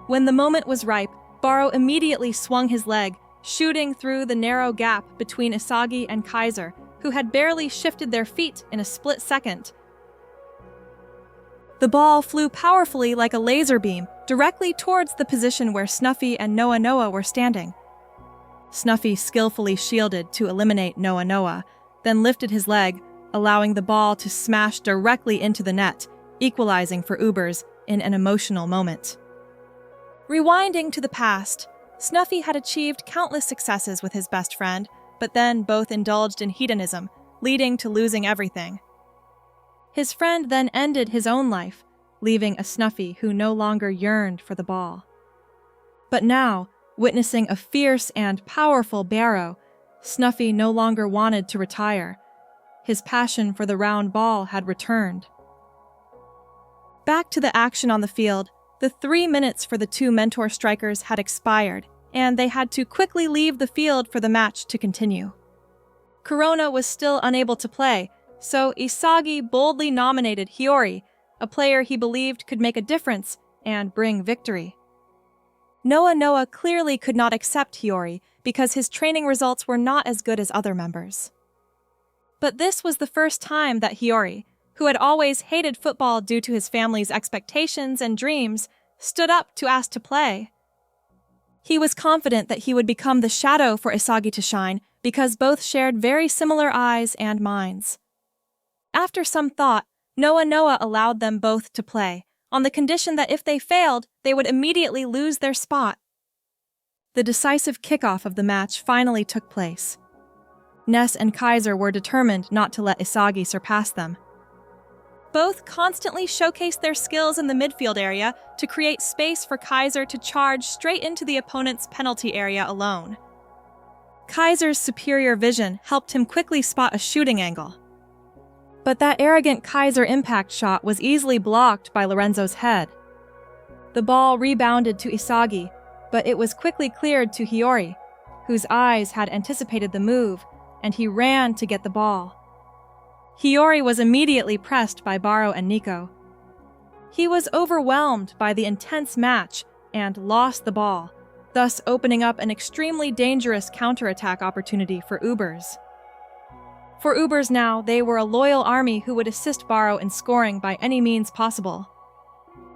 When the moment was ripe, Baro immediately swung his leg, shooting through the narrow gap between Isagi and Kaiser, who had barely shifted their feet in a split second. The ball flew powerfully like a laser beam, directly towards the position where Snuffy and Noa were standing. Snuffy skillfully shielded to eliminate Noa, then lifted his leg, allowing the ball to smash directly into the net, equalizing for Ubers in an emotional moment. Rewinding to the past, Snuffy had achieved countless successes with his best friend, but then both indulged in hedonism, leading to losing everything. His friend then ended his own life, leaving a Snuffy who no longer yearned for the ball. But now, witnessing a fierce and powerful Baro, Snuffy no longer wanted to retire. His passion for the round ball had returned. Back to the action on the field, the 3 minutes for the 2 mentor strikers had expired, and they had to quickly leave the field for the match to continue. Corona was still unable to play, so Isagi boldly nominated Hiyori, a player he believed could make a difference and bring victory. Noa clearly could not accept Hiyori because his training results were not as good as other members. But this was the first time that Hiyori, who had always hated football due to his family's expectations and dreams, stood up to ask to play. He was confident that he would become the shadow for Isagi to shine because both shared very similar eyes and minds. After some thought, Noa allowed them both to play, on the condition that if they failed, they would immediately lose their spot. The decisive kickoff of the match finally took place. Ness and Kaiser were determined not to let Isagi surpass them. Both constantly showcased their skills in the midfield area to create space for Kaiser to charge straight into the opponent's penalty area alone. Kaiser's superior vision helped him quickly spot a shooting angle. But that arrogant Kaiser impact shot was easily blocked by Lorenzo's head. The ball rebounded to Isagi, but it was quickly cleared to Hiyori, whose eyes had anticipated the move, and he ran to get the ball. Hiyori was immediately pressed by Baro and Nico. He was overwhelmed by the intense match and lost the ball, thus opening up an extremely dangerous counterattack opportunity for Ubers. For Ubers now, they were a loyal army who would assist Baro in scoring by any means possible.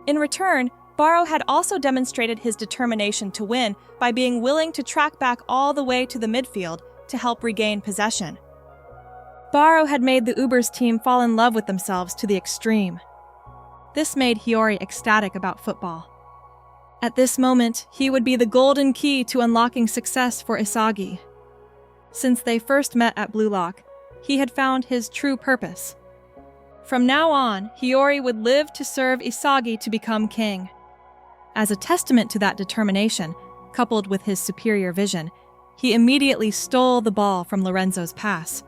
In return, Baro had also demonstrated his determination to win by being willing to track back all the way to the midfield to help regain possession. Baro had made the Ubers team fall in love with themselves to the extreme. This made Hiyori ecstatic about football. At this moment, he would be the golden key to unlocking success for Isagi. Since they first met at Blue Lock, he had found his true purpose. From now on, Hiyori would live to serve Isagi to become king. As a testament to that determination, coupled with his superior vision, he immediately stole the ball from Lorenzo's pass.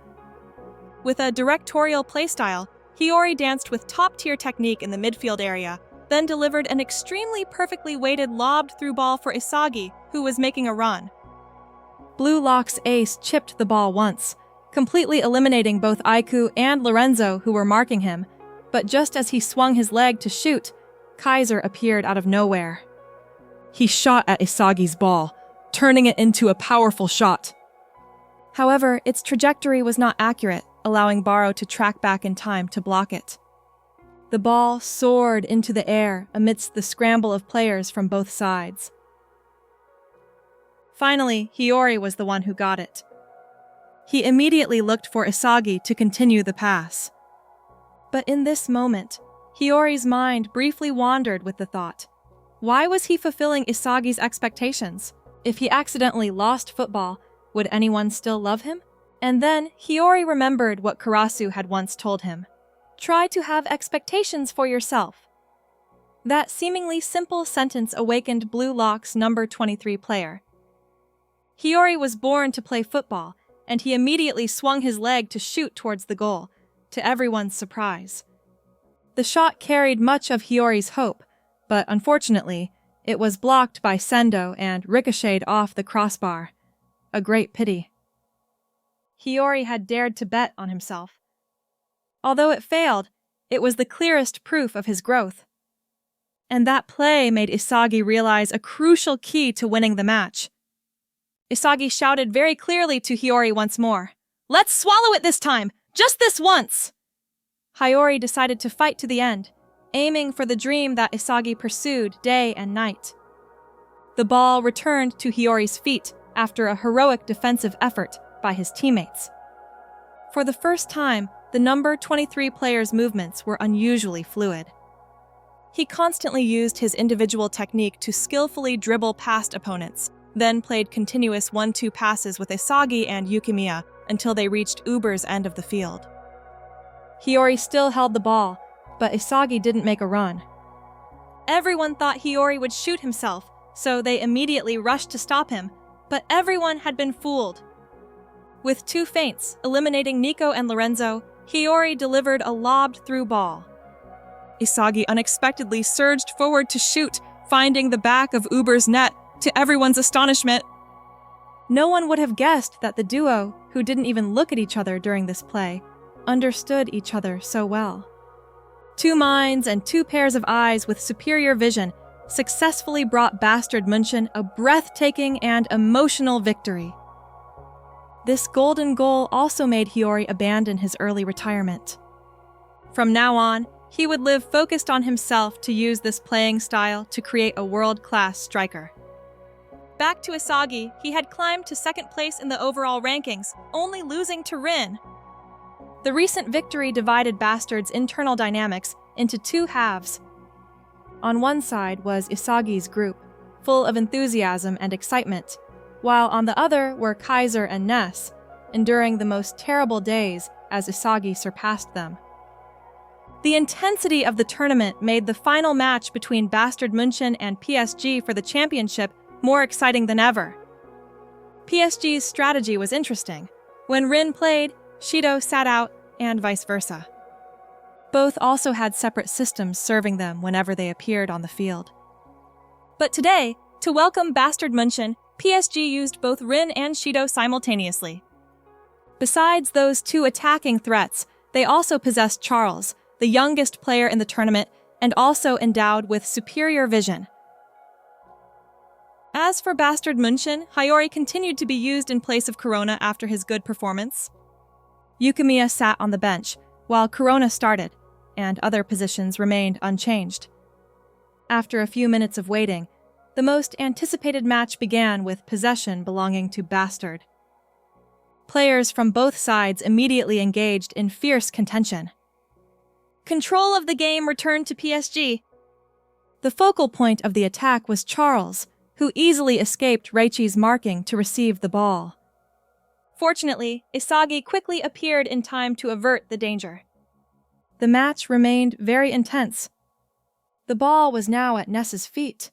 With a directorial playstyle, Hiyori danced with top-tier technique in the midfield area, then delivered an extremely perfectly weighted lobbed-through ball for Isagi, who was making a run. Blue Lock's ace chipped the ball once, completely eliminating both Aiku and Lorenzo who were marking him, but just as he swung his leg to shoot, Kaiser appeared out of nowhere. He shot at Isagi's ball, turning it into a powerful shot. However, its trajectory was not accurate, allowing Baro to track back in time to block it. The ball soared into the air amidst the scramble of players from both sides. Finally, Hiyori was the one who got it. He immediately looked for Isagi to continue the pass. But in this moment, Hiyori's mind briefly wandered with the thought, why was he fulfilling Isagi's expectations? If he accidentally lost football, would anyone still love him? And then Hiyori remembered what Karasu had once told him. Try to have expectations for yourself. That seemingly simple sentence awakened Blue Lock's number 23 player. Hiyori was born to play football, and he immediately swung his leg to shoot towards the goal, to everyone's surprise. The shot carried much of Hiyori's hope, but unfortunately, it was blocked by Sendo and ricocheted off the crossbar. A great pity. Hiyori had dared to bet on himself. Although it failed, it was the clearest proof of his growth. And that play made Isagi realize a crucial key to winning the match. Isagi shouted very clearly to Hiyori once more, "Let's swallow it this time! Just this once!" Hiyori decided to fight to the end, aiming for the dream that Isagi pursued day and night. The ball returned to Hiyori's feet after a heroic defensive effort by his teammates. For the first time, the number 23 player's movements were unusually fluid. He constantly used his individual technique to skillfully dribble past opponents, then played continuous 1-2 passes with Isagi and Yukimiya until they reached Uber's end of the field. Hiyori still held the ball, but Isagi didn't make a run. Everyone thought Hiyori would shoot himself, so they immediately rushed to stop him, but everyone had been fooled. With 2 feints, eliminating Nico and Lorenzo, Hiyori delivered a lobbed-through ball. Isagi unexpectedly surged forward to shoot, finding the back of Uber's net, to everyone's astonishment. No one would have guessed that the duo, who didn't even look at each other during this play, understood each other so well. 2 minds and 2 pairs of eyes with superior vision successfully brought Bastard München a breathtaking and emotional victory. This golden goal also made Hiyori abandon his early retirement. From now on, he would live focused on himself to use this playing style to create a world-class striker. Back to Isagi, he had climbed to 2nd place in the overall rankings, only losing to Rin. The recent victory divided Bastard's internal dynamics into 2 halves. On one side was Isagi's group, full of enthusiasm and excitement, while on the other were Kaiser and Ness, enduring the most terrible days as Isagi surpassed them. The intensity of the tournament made the final match between Bastard München and PSG for the championship more exciting than ever. PSG's strategy was interesting. When Rin played, Shidou sat out, and vice versa. Both also had separate systems serving them whenever they appeared on the field. But today, to welcome Bastard München, PSG used both Rin and Shidou simultaneously. Besides those 2 attacking threats, they also possessed Charles, the youngest player in the tournament, and also endowed with superior vision. As for Bastard München, Hiyori continued to be used in place of Corona after his good performance. Yukimiya sat on the bench, while Corona started, and other positions remained unchanged. After a few minutes of waiting, the most anticipated match began with possession belonging to Bastard. Players from both sides immediately engaged in fierce contention. Control of the game returned to PSG. The focal point of the attack was Charles, who easily escaped Reichi's marking to receive the ball. Fortunately, Isagi quickly appeared in time to avert the danger. The match remained very intense. The ball was now at Ness's feet.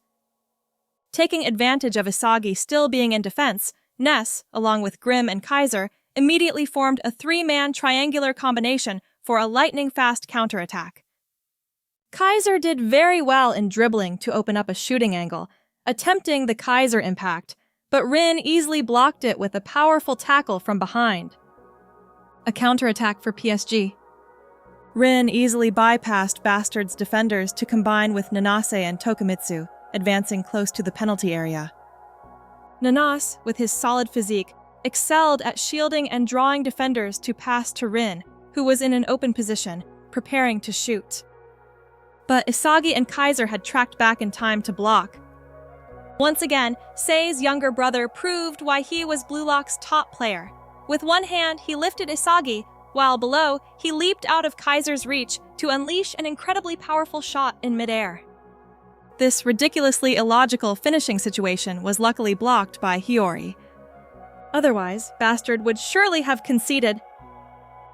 Taking advantage of Isagi still being in defense, Ness, along with Grimm and Kaiser, immediately formed a 3-man triangular combination for a lightning-fast counterattack. Kaiser did very well in dribbling to open up a shooting angle, attempting the Kaiser impact, but Rin easily blocked it with a powerful tackle from behind. A counterattack for PSG. Rin easily bypassed Bastard's defenders to combine with Nanase and Tokumitsu, advancing close to the penalty area. Nanase, with his solid physique, excelled at shielding and drawing defenders to pass to Rin, who was in an open position, preparing to shoot. But Isagi and Kaiser had tracked back in time to block. Once again, Sei's younger brother proved why he was Blue Lock's top player. With one hand, he lifted Isagi, while below, he leaped out of Kaiser's reach to unleash an incredibly powerful shot in midair. This ridiculously illogical finishing situation was luckily blocked by Hiyori. Otherwise, Bastard would surely have conceded.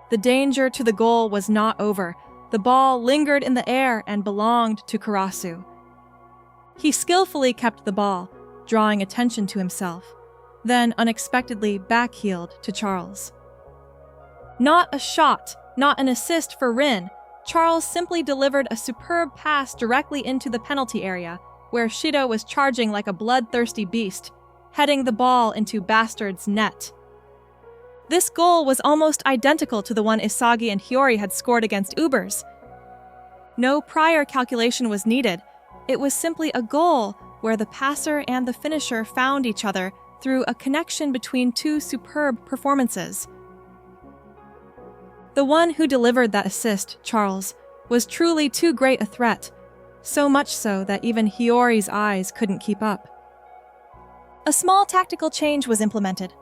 The danger to the goal was not over. The ball lingered in the air and belonged to Karasu. He skillfully kept the ball, drawing attention to himself, then unexpectedly backheeled to Charles. Not a shot, not an assist for Rin. Charles simply delivered a superb pass directly into the penalty area, where Shidou was charging like a bloodthirsty beast, heading the ball into Bastard's net. This goal was almost identical to the one Isagi and Hiyori had scored against Ubers. No prior calculation was needed. It was simply a goal where the passer and the finisher found each other through a connection between two superb performances. The one who delivered that assist, Charles, was truly too great a threat, so much so that even Hiyori's eyes couldn't keep up. A small tactical change was implemented.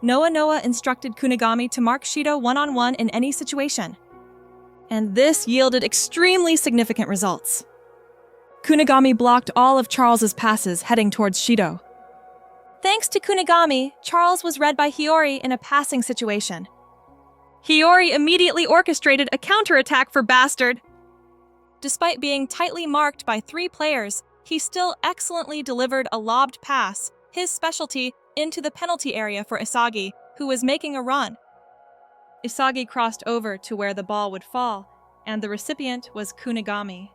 Noa instructed Kunigami to mark Shidou one-on-one in any situation. And this yielded extremely significant results. Kunigami blocked all of Charles's passes heading towards Shidou. Thanks to Kunigami, Charles was read by Hiyori in a passing situation. Hiyori immediately orchestrated a counterattack for Bastard. Despite being tightly marked by 3 players, he still excellently delivered a lobbed pass, his specialty, into the penalty area for Isagi, who was making a run. Isagi crossed over to where the ball would fall, and the recipient was Kunigami.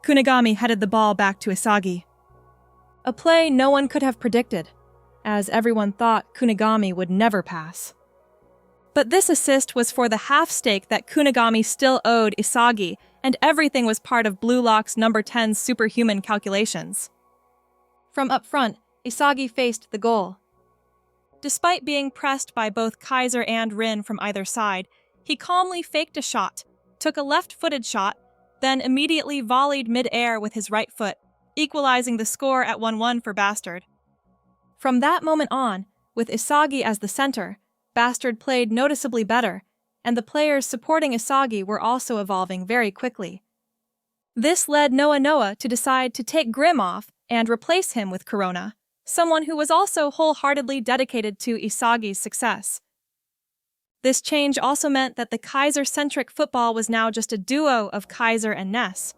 Kunigami headed the ball back to Isagi. A play no one could have predicted, as everyone thought Kunigami would never pass. But this assist was for the half stake that Kunigami still owed Isagi, and everything was part of Blue Lock's number 10's superhuman calculations. From up front, Isagi faced the goal. Despite being pressed by both Kaiser and Rin from either side, he calmly faked a shot, took a left-footed shot, then immediately volleyed mid-air with his right foot, equalizing the score at 1-1 for Bastard. From that moment on, with Isagi as the center, Bastard played noticeably better, and the players supporting Isagi were also evolving very quickly. This led Noa to decide to take Grim off and replace him with Corona, someone who was also wholeheartedly dedicated to Isagi's success. This change also meant that the Kaiser-centric football was now just a duo of Kaiser and Ness.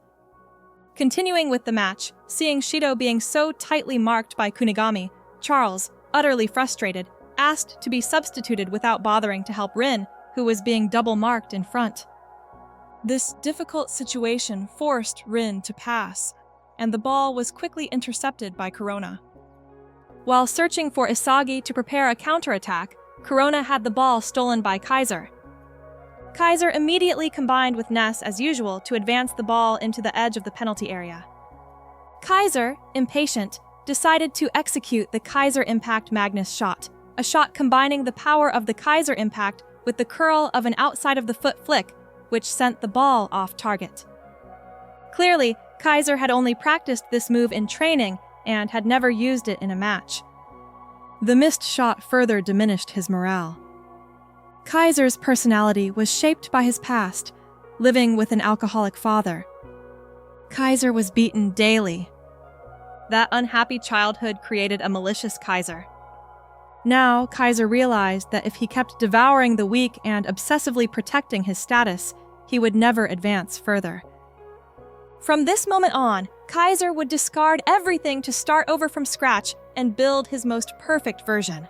Continuing with the match, seeing Shidou being so tightly marked by Kunigami, Charles, utterly frustrated, asked to be substituted without bothering to help Rin, who was being double-marked in front. This difficult situation forced Rin to pass, and the ball was quickly intercepted by Corona. While searching for Isagi to prepare a counterattack, Corona had the ball stolen by Kaiser. Kaiser immediately combined with Ness as usual to advance the ball into the edge of the penalty area. Kaiser, impatient, decided to execute the Kaiser Impact Magnus shot, a shot combining the power of the Kaiser Impact with the curl of an outside-of-the-foot flick, which sent the ball off target. Clearly, Kaiser had only practiced this move in training and had never used it in a match. The missed shot further diminished his morale. Kaiser's personality was shaped by his past, living with an alcoholic father. Kaiser was beaten daily. That unhappy childhood created a malicious Kaiser. Now, Kaiser realized that if he kept devouring the weak and obsessively protecting his status, he would never advance further. From this moment on, Kaiser would discard everything to start over from scratch and build his most perfect version.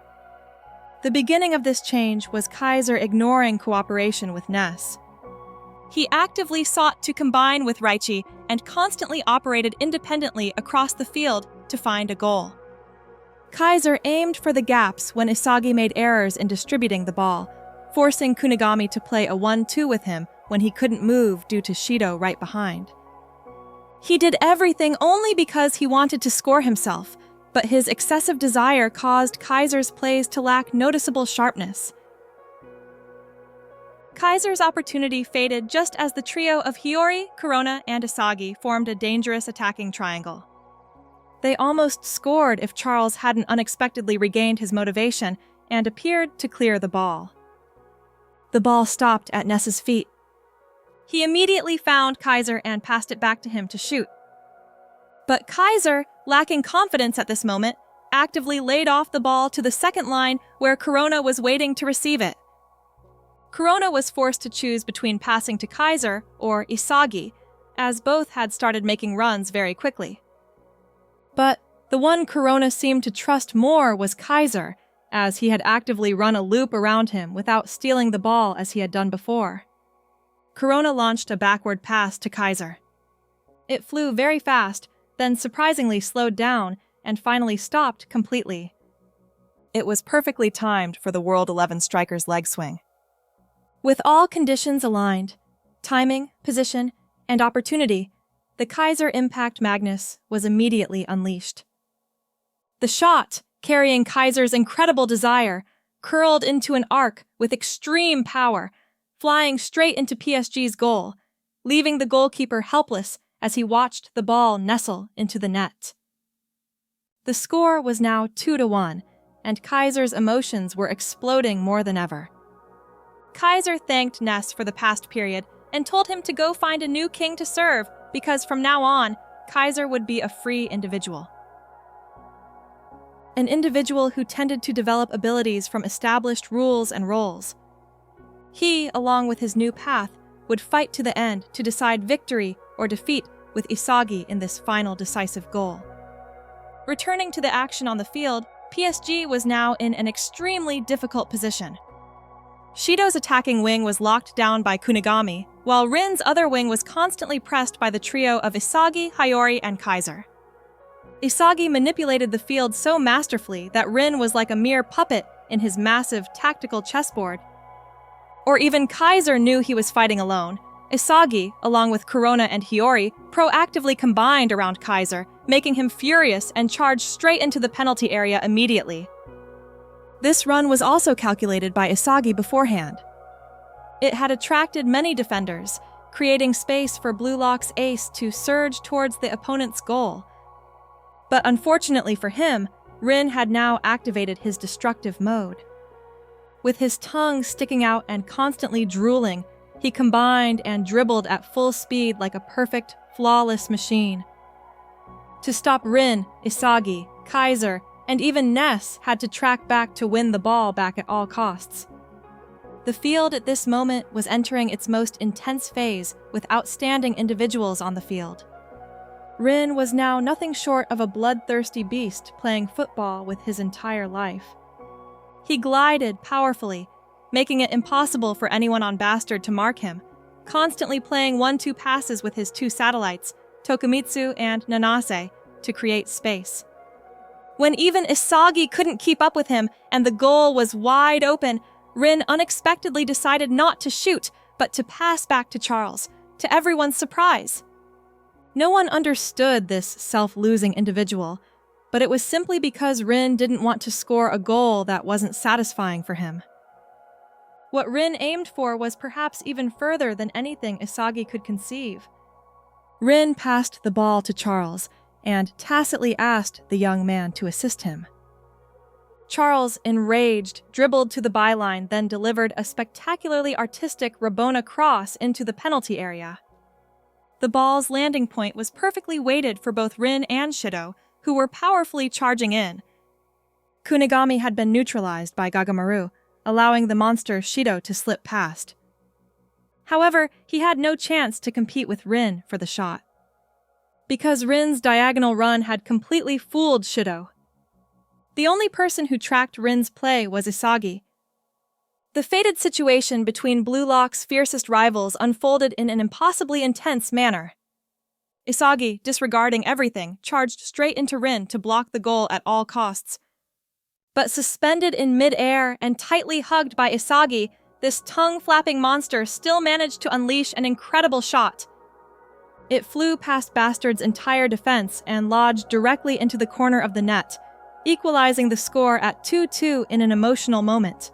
The beginning of this change was Kaiser ignoring cooperation with Ness. He actively sought to combine with Raichi and constantly operated independently across the field to find a goal. Kaiser aimed for the gaps when Isagi made errors in distributing the ball, forcing Kunigami to play a 1-2 with him when he couldn't move due to Shidou right behind. He did everything only because he wanted to score himself, but his excessive desire caused Kaiser's plays to lack noticeable sharpness. Kaiser's opportunity faded just as the trio of Hiyori, Corona, and Isagi formed a dangerous attacking triangle. They almost scored if Charles hadn't unexpectedly regained his motivation and appeared to clear the ball. The ball stopped at Ness's feet. He immediately found Kaiser and passed it back to him to shoot. But Kaiser, lacking confidence at this moment, actively laid off the ball to the second line where Corona was waiting to receive it. Corona was forced to choose between passing to Kaiser or Isagi, as both had started making runs very quickly. But the one Corona seemed to trust more was Kaiser, as he had actively run a loop around him without stealing the ball as he had done before. Corona launched a backward pass to Kaiser. It flew very fast, then surprisingly slowed down and finally stopped completely. It was perfectly timed for the World 11 striker's leg swing. With all conditions aligned, timing, position, and opportunity, the Kaiser Impact Magnus was immediately unleashed. The shot, carrying Kaiser's incredible desire, curled into an arc with extreme power, flying straight into PSG's goal, leaving the goalkeeper helpless as he watched the ball nestle into the net. The score was now 2-1, and Kaiser's emotions were exploding more than ever. Kaiser thanked Ness for the past period and told him to go find a new king to serve because from now on, Kaiser would be a free individual. An individual who tended to develop abilities from established rules and roles. He, along with his new path, would fight to the end to decide victory or defeat with Isagi in this final decisive goal. Returning to the action on the field, PSG was now in an extremely difficult position. Shidou's attacking wing was locked down by Kunigami, while Rin's other wing was constantly pressed by the trio of Isagi, Hiyori, and Kaiser. Isagi manipulated the field so masterfully that Rin was like a mere puppet in his massive tactical chessboard. Or even Kaiser knew he was fighting alone. Isagi, along with Corona and Hiyori, proactively combined around Kaiser, making him furious and charged straight into the penalty area immediately. This run was also calculated by Isagi beforehand. It had attracted many defenders, creating space for Blue Lock's ace to surge towards the opponent's goal. But unfortunately for him, Rin had now activated his destructive mode. With his tongue sticking out and constantly drooling, he combined and dribbled at full speed like a perfect, flawless machine. To stop Rin, Isagi, Kaiser, and even Ness had to track back to win the ball back at all costs. The field at this moment was entering its most intense phase with outstanding individuals on the field. Rin was now nothing short of a bloodthirsty beast playing football with his entire life. He glided powerfully, making it impossible for anyone on Bastard to mark him, constantly playing 1-2 passes with his two satellites, Tokumitsu and Nanase, to create space. When even Isagi couldn't keep up with him and the goal was wide open, Rin unexpectedly decided not to shoot, but to pass back to Charles, to everyone's surprise. No one understood this self-losing individual, but it was simply because Rin didn't want to score a goal that wasn't satisfying for him. What Rin aimed for was perhaps even further than anything Isagi could conceive. Rin passed the ball to Charles and tacitly asked the young man to assist him. Charles, enraged, dribbled to the byline, then delivered a spectacularly artistic Rabona cross into the penalty area. The ball's landing point was perfectly weighted for both Rin and Shidou, who were powerfully charging in. Kunigami had been neutralized by Gagamaru, allowing the monster Shidou to slip past. However, he had no chance to compete with Rin for the shot, because Rin's diagonal run had completely fooled Shidou. The only person who tracked Rin's play was Isagi. The fated situation between Blue Lock's fiercest rivals unfolded in an impossibly intense manner. Isagi, disregarding everything, charged straight into Rin to block the goal at all costs. But suspended in mid-air and tightly hugged by Isagi, this tongue-flapping monster still managed to unleash an incredible shot. It flew past Bastard's entire defense and lodged directly into the corner of the net, equalizing the score at 2-2 in an emotional moment.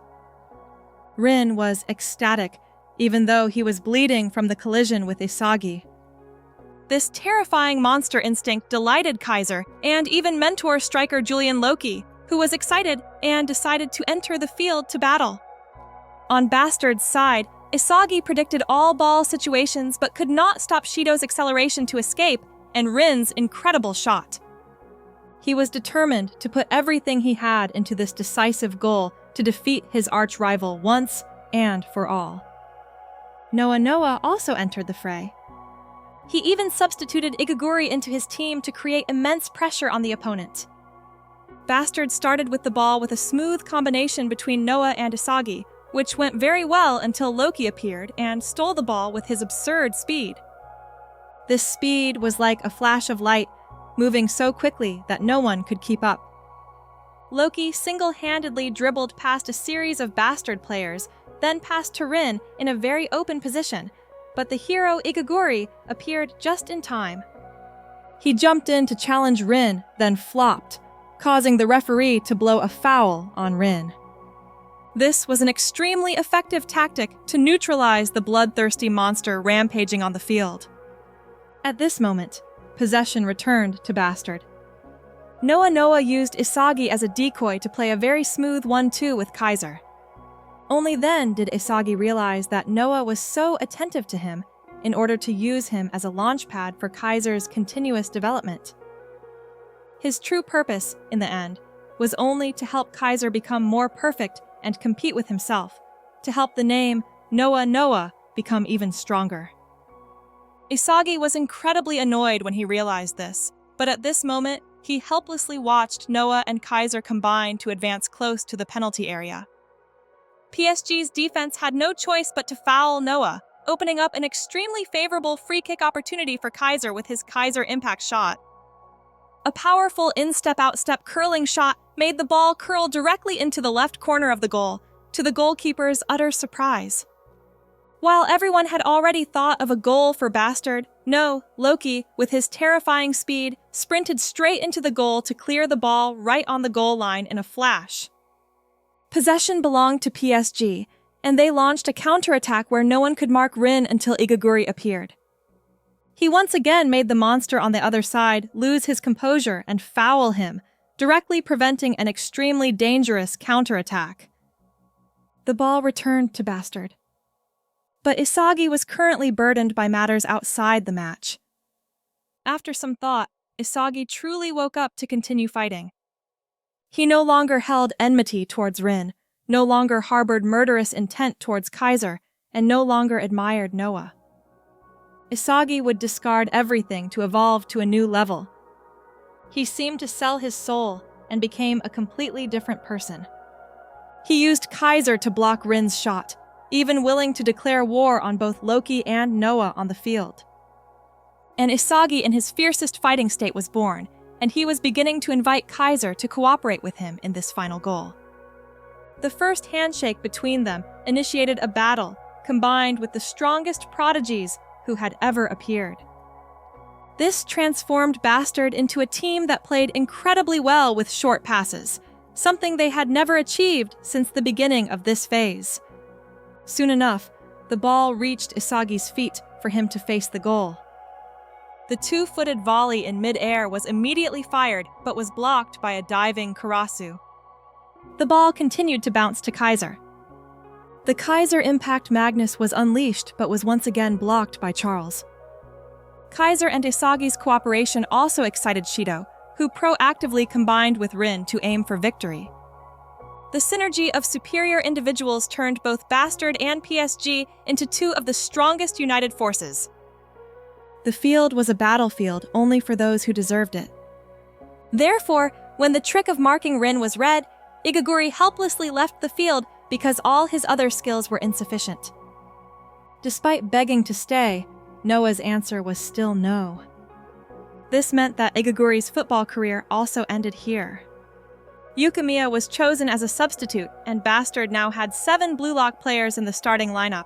Rin was ecstatic, even though he was bleeding from the collision with Isagi. This terrifying monster instinct delighted Kaiser and even mentor striker Julian Loki, who was excited and decided to enter the field to battle. On Bastard's side, Isagi predicted all ball situations but could not stop Shidou's acceleration to escape and Rin's incredible shot. He was determined to put everything he had into this decisive goal to defeat his arch-rival once and for all. Noa also entered the fray. He even substituted Igaguri into his team to create immense pressure on the opponent. Bastard started with the ball with a smooth combination between Noa and Isagi, which went very well until Loki appeared and stole the ball with his absurd speed. This speed was like a flash of light, moving so quickly that no one could keep up. Loki single-handedly dribbled past a series of Bastard players, then passed to Rin in a very open position, but the hero Igaguri appeared just in time. He jumped in to challenge Rin, then flopped, causing the referee to blow a foul on Rin. This was an extremely effective tactic to neutralize the bloodthirsty monster rampaging on the field. At this moment, possession returned to Bastard. Noa used Isagi as a decoy to play a very smooth 1-2 with Kaiser. Only then did Isagi realize that Noa was so attentive to him in order to use him as a launchpad for Kaiser's continuous development. His true purpose, in the end, was only to help Kaiser become more perfect and compete with himself, to help the name Noa become even stronger. Isagi was incredibly annoyed when he realized this, but at this moment, he helplessly watched Noa and Kaiser combine to advance close to the penalty area. PSG's defense had no choice but to foul Noa, opening up an extremely favorable free-kick opportunity for Kaiser with his Kaiser impact shot. A powerful in-step-out-step curling shot made the ball curl directly into the left corner of the goal, to the goalkeeper's utter surprise. While everyone had already thought of a goal for Bastard, Loki, with his terrifying speed, sprinted straight into the goal to clear the ball right on the goal line in a flash. Possession belonged to PSG, and they launched a counterattack where no one could mark Rin until Igaguri appeared. He once again made the monster on the other side lose his composure and foul him, directly preventing an extremely dangerous counterattack. The ball returned to Bastard. But Isagi was currently burdened by matters outside the match. After some thought, Isagi truly woke up to continue fighting. He no longer held enmity towards Rin, no longer harbored murderous intent towards Kaiser, and no longer admired Noa. Isagi would discard everything to evolve to a new level. He seemed to sell his soul and became a completely different person. He used Kaiser to block Rin's shot, even willing to declare war on both Loki and Noa on the field. And Isagi in his fiercest fighting state was born, and he was beginning to invite Kaiser to cooperate with him in this final goal. The first handshake between them initiated a battle, combined with the strongest prodigies who had ever appeared. This transformed Bastard into a team that played incredibly well with short passes, something they had never achieved since the beginning of this phase. Soon enough, the ball reached Isagi's feet for him to face the goal. The two-footed volley in mid-air was immediately fired, but was blocked by a diving Karasu. The ball continued to bounce to Kaiser. The Kaiser Impact Magnus was unleashed, but was once again blocked by Charles. Kaiser and Isagi's cooperation also excited Shidou, who proactively combined with Rin to aim for victory. The synergy of superior individuals turned both Bastard and PSG into two of the strongest united forces. The field was a battlefield only for those who deserved it. Therefore, when the trick of marking Rin was read, Igaguri helplessly left the field because all his other skills were insufficient. Despite begging to stay, Noa's answer was still no. This meant that Igaguri's football career also ended here. Yukimiya was chosen as a substitute, and Bastard now had 7 Blue Lock players in the starting lineup.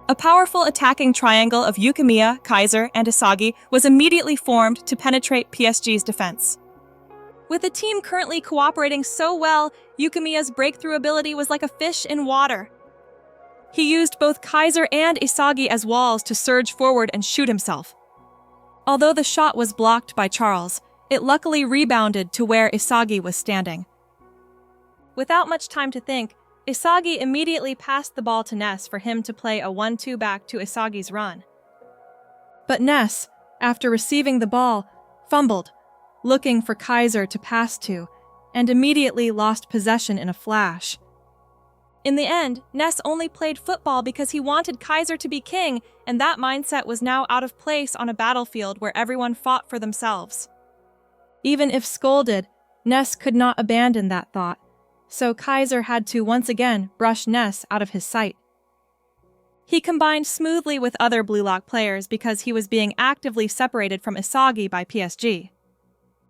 A powerful attacking triangle of Yukimiya, Kaiser, and Isagi was immediately formed to penetrate PSG's defense. With the team currently cooperating so well, Yukimiya's breakthrough ability was like a fish in water. He used both Kaiser and Isagi as walls to surge forward and shoot himself. Although the shot was blocked by Charles, it luckily rebounded to where Isagi was standing. Without much time to think, Isagi immediately passed the ball to Ness for him to play a 1-2 back to Isagi's run. But Ness, after receiving the ball, fumbled, looking for Kaiser to pass to, and immediately lost possession in a flash. In the end, Ness only played football because he wanted Kaiser to be king, and that mindset was now out of place on a battlefield where everyone fought for themselves. Even if scolded, Ness could not abandon that thought, so Kaiser had to once again brush Ness out of his sight. He combined smoothly with other Blue Lock players because he was being actively separated from Isagi by PSG.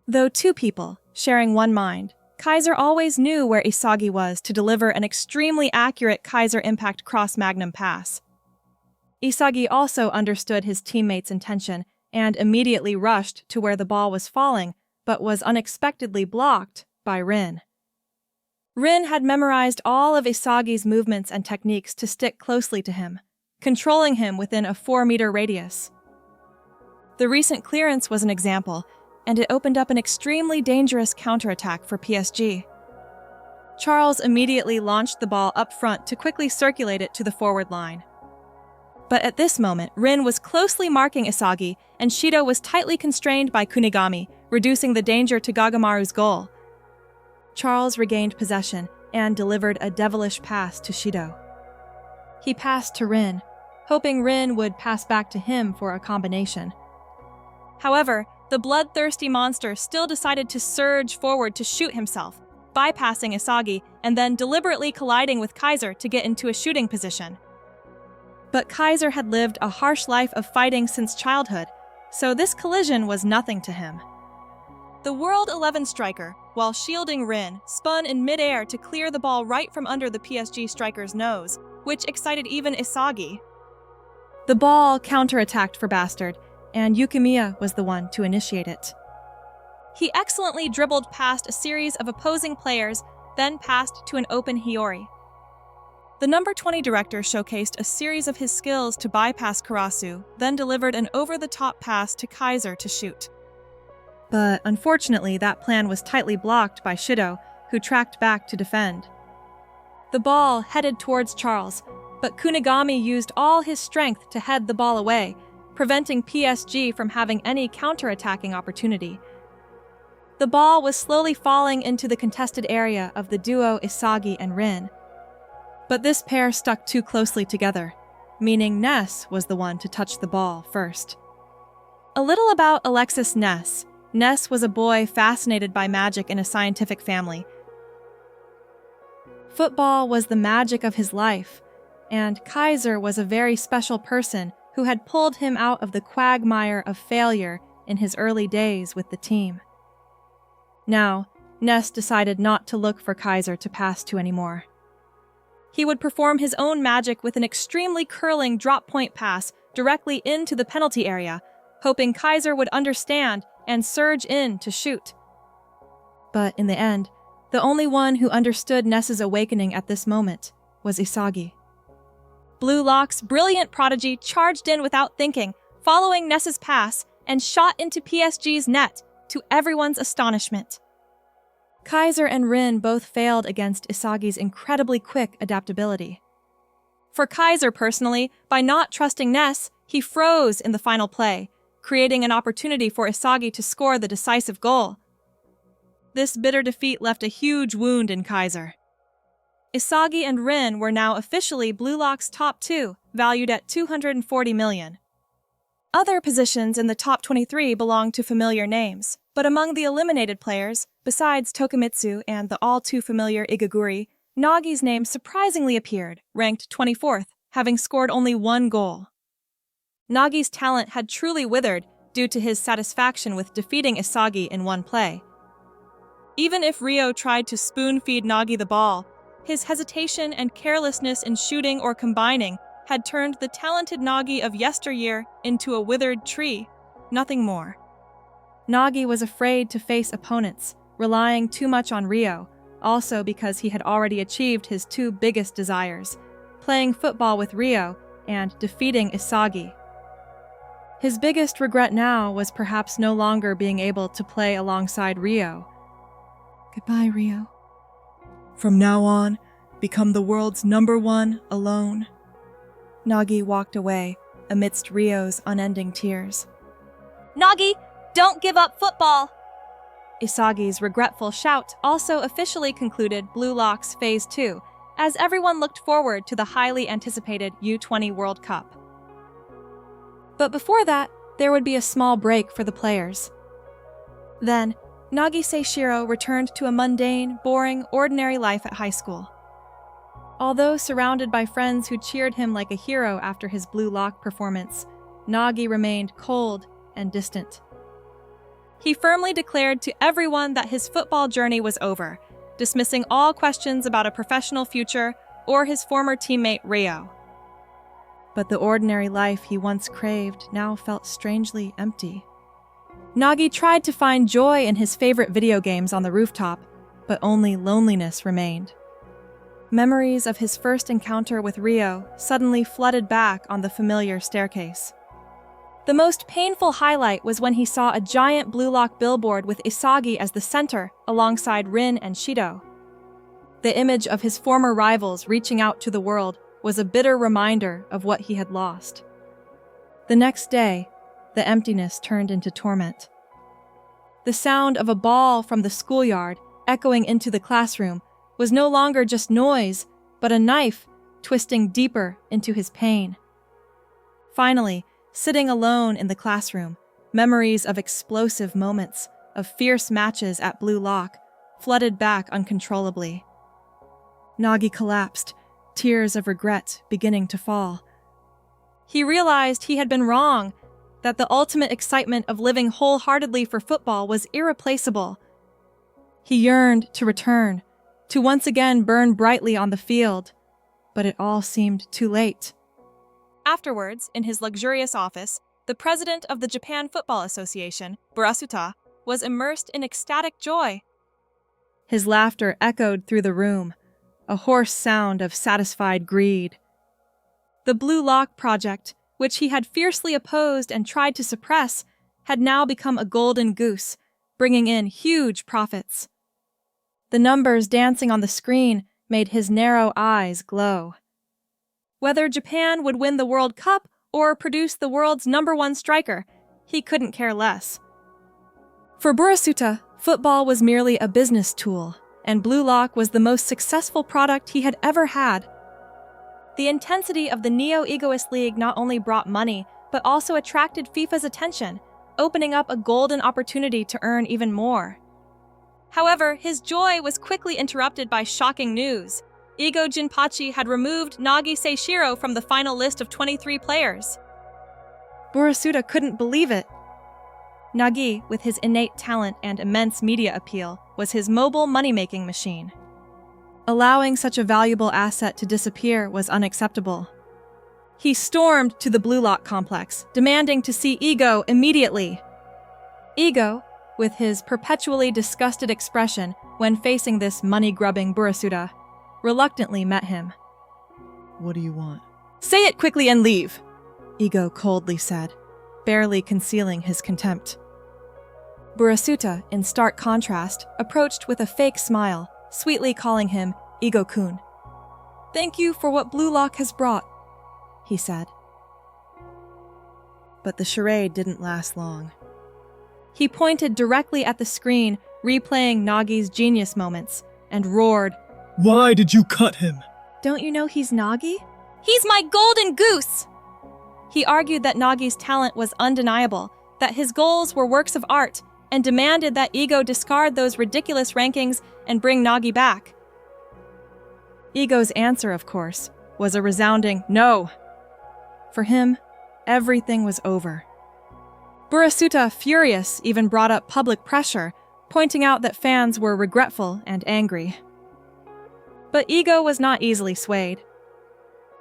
Though 2 people, sharing one mind, Kaiser always knew where Isagi was to deliver an extremely accurate Kaiser impact cross-magnum pass. Isagi also understood his teammates' intention and immediately rushed to where the ball was falling, but was unexpectedly blocked by Rin. Rin had memorized all of Isagi's movements and techniques to stick closely to him, controlling him within a 4-meter radius. The recent clearance was an example, and it opened up an extremely dangerous counterattack for PSG. Charles immediately launched the ball up front to quickly circulate it to the forward line. But at this moment, Rin was closely marking Isagi, and Shidou was tightly constrained by Kunigami, reducing the danger to Gagamaru's goal. Charles regained possession and delivered a devilish pass to Shidou. He passed to Rin, hoping Rin would pass back to him for a combination. However, the bloodthirsty monster still decided to surge forward to shoot himself, bypassing Isagi and then deliberately colliding with Kaiser to get into a shooting position. But Kaiser had lived a harsh life of fighting since childhood, so this collision was nothing to him. The World 11 striker, while shielding Rin, spun in midair to clear the ball right from under the PSG striker's nose, which excited even Isagi. The ball counterattacked for Bastard, and Yukimiya was the one to initiate it. He excellently dribbled past a series of opposing players, then passed to an open Hiyori. The number 20 director showcased a series of his skills to bypass Karasu, then delivered an over-the-top pass to Kaiser to shoot. But unfortunately, that plan was tightly blocked by Shidou, who tracked back to defend. The ball headed towards Charles, but Kunigami used all his strength to head the ball away, preventing PSG from having any counter-attacking opportunity. The ball was slowly falling into the contested area of the duo Isagi and Rin. But this pair stuck too closely together, meaning Ness was the one to touch the ball first. A little about Alexis Ness. Ness was a boy fascinated by magic in a scientific family. Football was the magic of his life, and Kaiser was a very special person who had pulled him out of the quagmire of failure in his early days with the team. Now, Ness decided not to look for Kaiser to pass to anymore. He would perform his own magic with an extremely curling drop-point pass directly into the penalty area, hoping Kaiser would understand and surge in to shoot. But in the end, the only one who understood Ness's awakening at this moment was Isagi. Blue Lock's brilliant prodigy charged in without thinking, following Ness's pass, and shot into PSG's net, to everyone's astonishment. Kaiser and Rin both failed against Isagi's incredibly quick adaptability. For Kaiser personally, by not trusting Ness, he froze in the final play, creating an opportunity for Isagi to score the decisive goal. This bitter defeat left a huge wound in Kaiser. Isagi and Rin were now officially Blue Lock's top 2, valued at 240 million. Other positions in the top 23 belong to familiar names, but among the eliminated players, besides Tokumitsu and the all-too-familiar Igaguri, Nagi's name surprisingly appeared, ranked 24th, having scored only 1 goal. Nagi's talent had truly withered due to his satisfaction with defeating Isagi in one play. Even if Rio tried to spoon-feed Nagi the ball, his hesitation and carelessness in shooting or combining had turned the talented Nagi of yesteryear into a withered tree, nothing more. Nagi was afraid to face opponents, relying too much on Rio, also because he had already achieved his two biggest desires, playing football with Rio and defeating Isagi. His biggest regret now was perhaps no longer being able to play alongside Rio. Goodbye, Rio. From now on, become the world's #1 alone. Nagi walked away amidst Rio's unending tears. Nagi, don't give up football! Isagi's regretful shout also officially concluded Blue Lock's Phase 2, as everyone looked forward to the highly anticipated U20 World Cup. But before that, there would be a small break for the players. Then, Nagi Seishiro returned to a mundane, boring, ordinary life at high school. Although surrounded by friends who cheered him like a hero after his Blue Lock performance, Nagi remained cold and distant. He firmly declared to everyone that his football journey was over, dismissing all questions about a professional future or his former teammate Rio. But the ordinary life he once craved now felt strangely empty. Nagi tried to find joy in his favorite video games on the rooftop, but only loneliness remained. Memories of his first encounter with Rio suddenly flooded back on the familiar staircase. The most painful highlight was when he saw a giant Blue Lock billboard with Isagi as the center alongside Rin and Shidou. The image of his former rivals reaching out to the world was a bitter reminder of what he had lost. The next day, the emptiness turned into torment. The sound of a ball from the schoolyard echoing into the classroom was no longer just noise, but a knife twisting deeper into his pain. Finally, sitting alone in the classroom, memories of explosive moments, of fierce matches at Blue Lock, flooded back uncontrollably. Nagi collapsed, tears of regret beginning to fall. He realized he had been wrong, that the ultimate excitement of living wholeheartedly for football was irreplaceable. He yearned to return, to once again burn brightly on the field, but it all seemed too late. Afterwards, in his luxurious office, the president of the Japan Football Association, Barasuta, was immersed in ecstatic joy. His laughter echoed through the room, a hoarse sound of satisfied greed. The Blue Lock project, which he had fiercely opposed and tried to suppress, had now become a golden goose, bringing in huge profits. The numbers dancing on the screen made his narrow eyes glow. Whether Japan would win the World Cup or produce the world's #1 striker, he couldn't care less. For Barasuta, football was merely a business tool, and Blue Lock was the most successful product he had ever had. The intensity of the Neo Egoist League not only brought money, but also attracted FIFA's attention, opening up a golden opportunity to earn even more. However, his joy was quickly interrupted by shocking news. Ego Jinpachi had removed Nagi Seishiro from the final list of 23 players. Barasuta couldn't believe it. Nagi, with his innate talent and immense media appeal, was his mobile money-making machine. Allowing such a valuable asset to disappear was unacceptable. He stormed to the Blue Lock complex, demanding to see Ego immediately. Ego, with his perpetually disgusted expression when facing this money-grubbing Barasuta, reluctantly met him. What do you want? Say it quickly and leave, Ego coldly said, barely concealing his contempt. Barasuta, in stark contrast, approached with a fake smile, sweetly calling him Ego-kun. Thank you for what Blue Lock has brought, he said. But the charade didn't last long. He pointed directly at the screen, replaying Nagi's genius moments, and roared, Why did you cut him? Don't you know he's Nagi? He's my golden goose! He argued that Nagi's talent was undeniable, that his goals were works of art, and demanded that Ego discard those ridiculous rankings and bring Nagi back. Ego's answer, of course, was a resounding no. For him, everything was over. Barasuta, furious, even brought up public pressure, pointing out that fans were regretful and angry. But Ego was not easily swayed.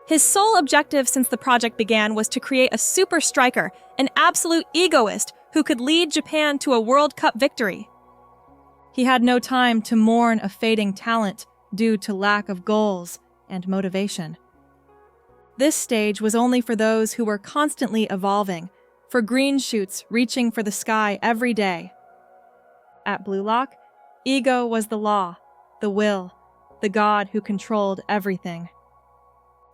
His sole objective since the project began was to create a super striker, an absolute egoist who could lead Japan to a World Cup victory. He had no time to mourn a fading talent due to lack of goals and motivation. This stage was only for those who were constantly evolving, for green shoots reaching for the sky every day. At Blue Lock, Ego was the law, the will, the god who controlled everything.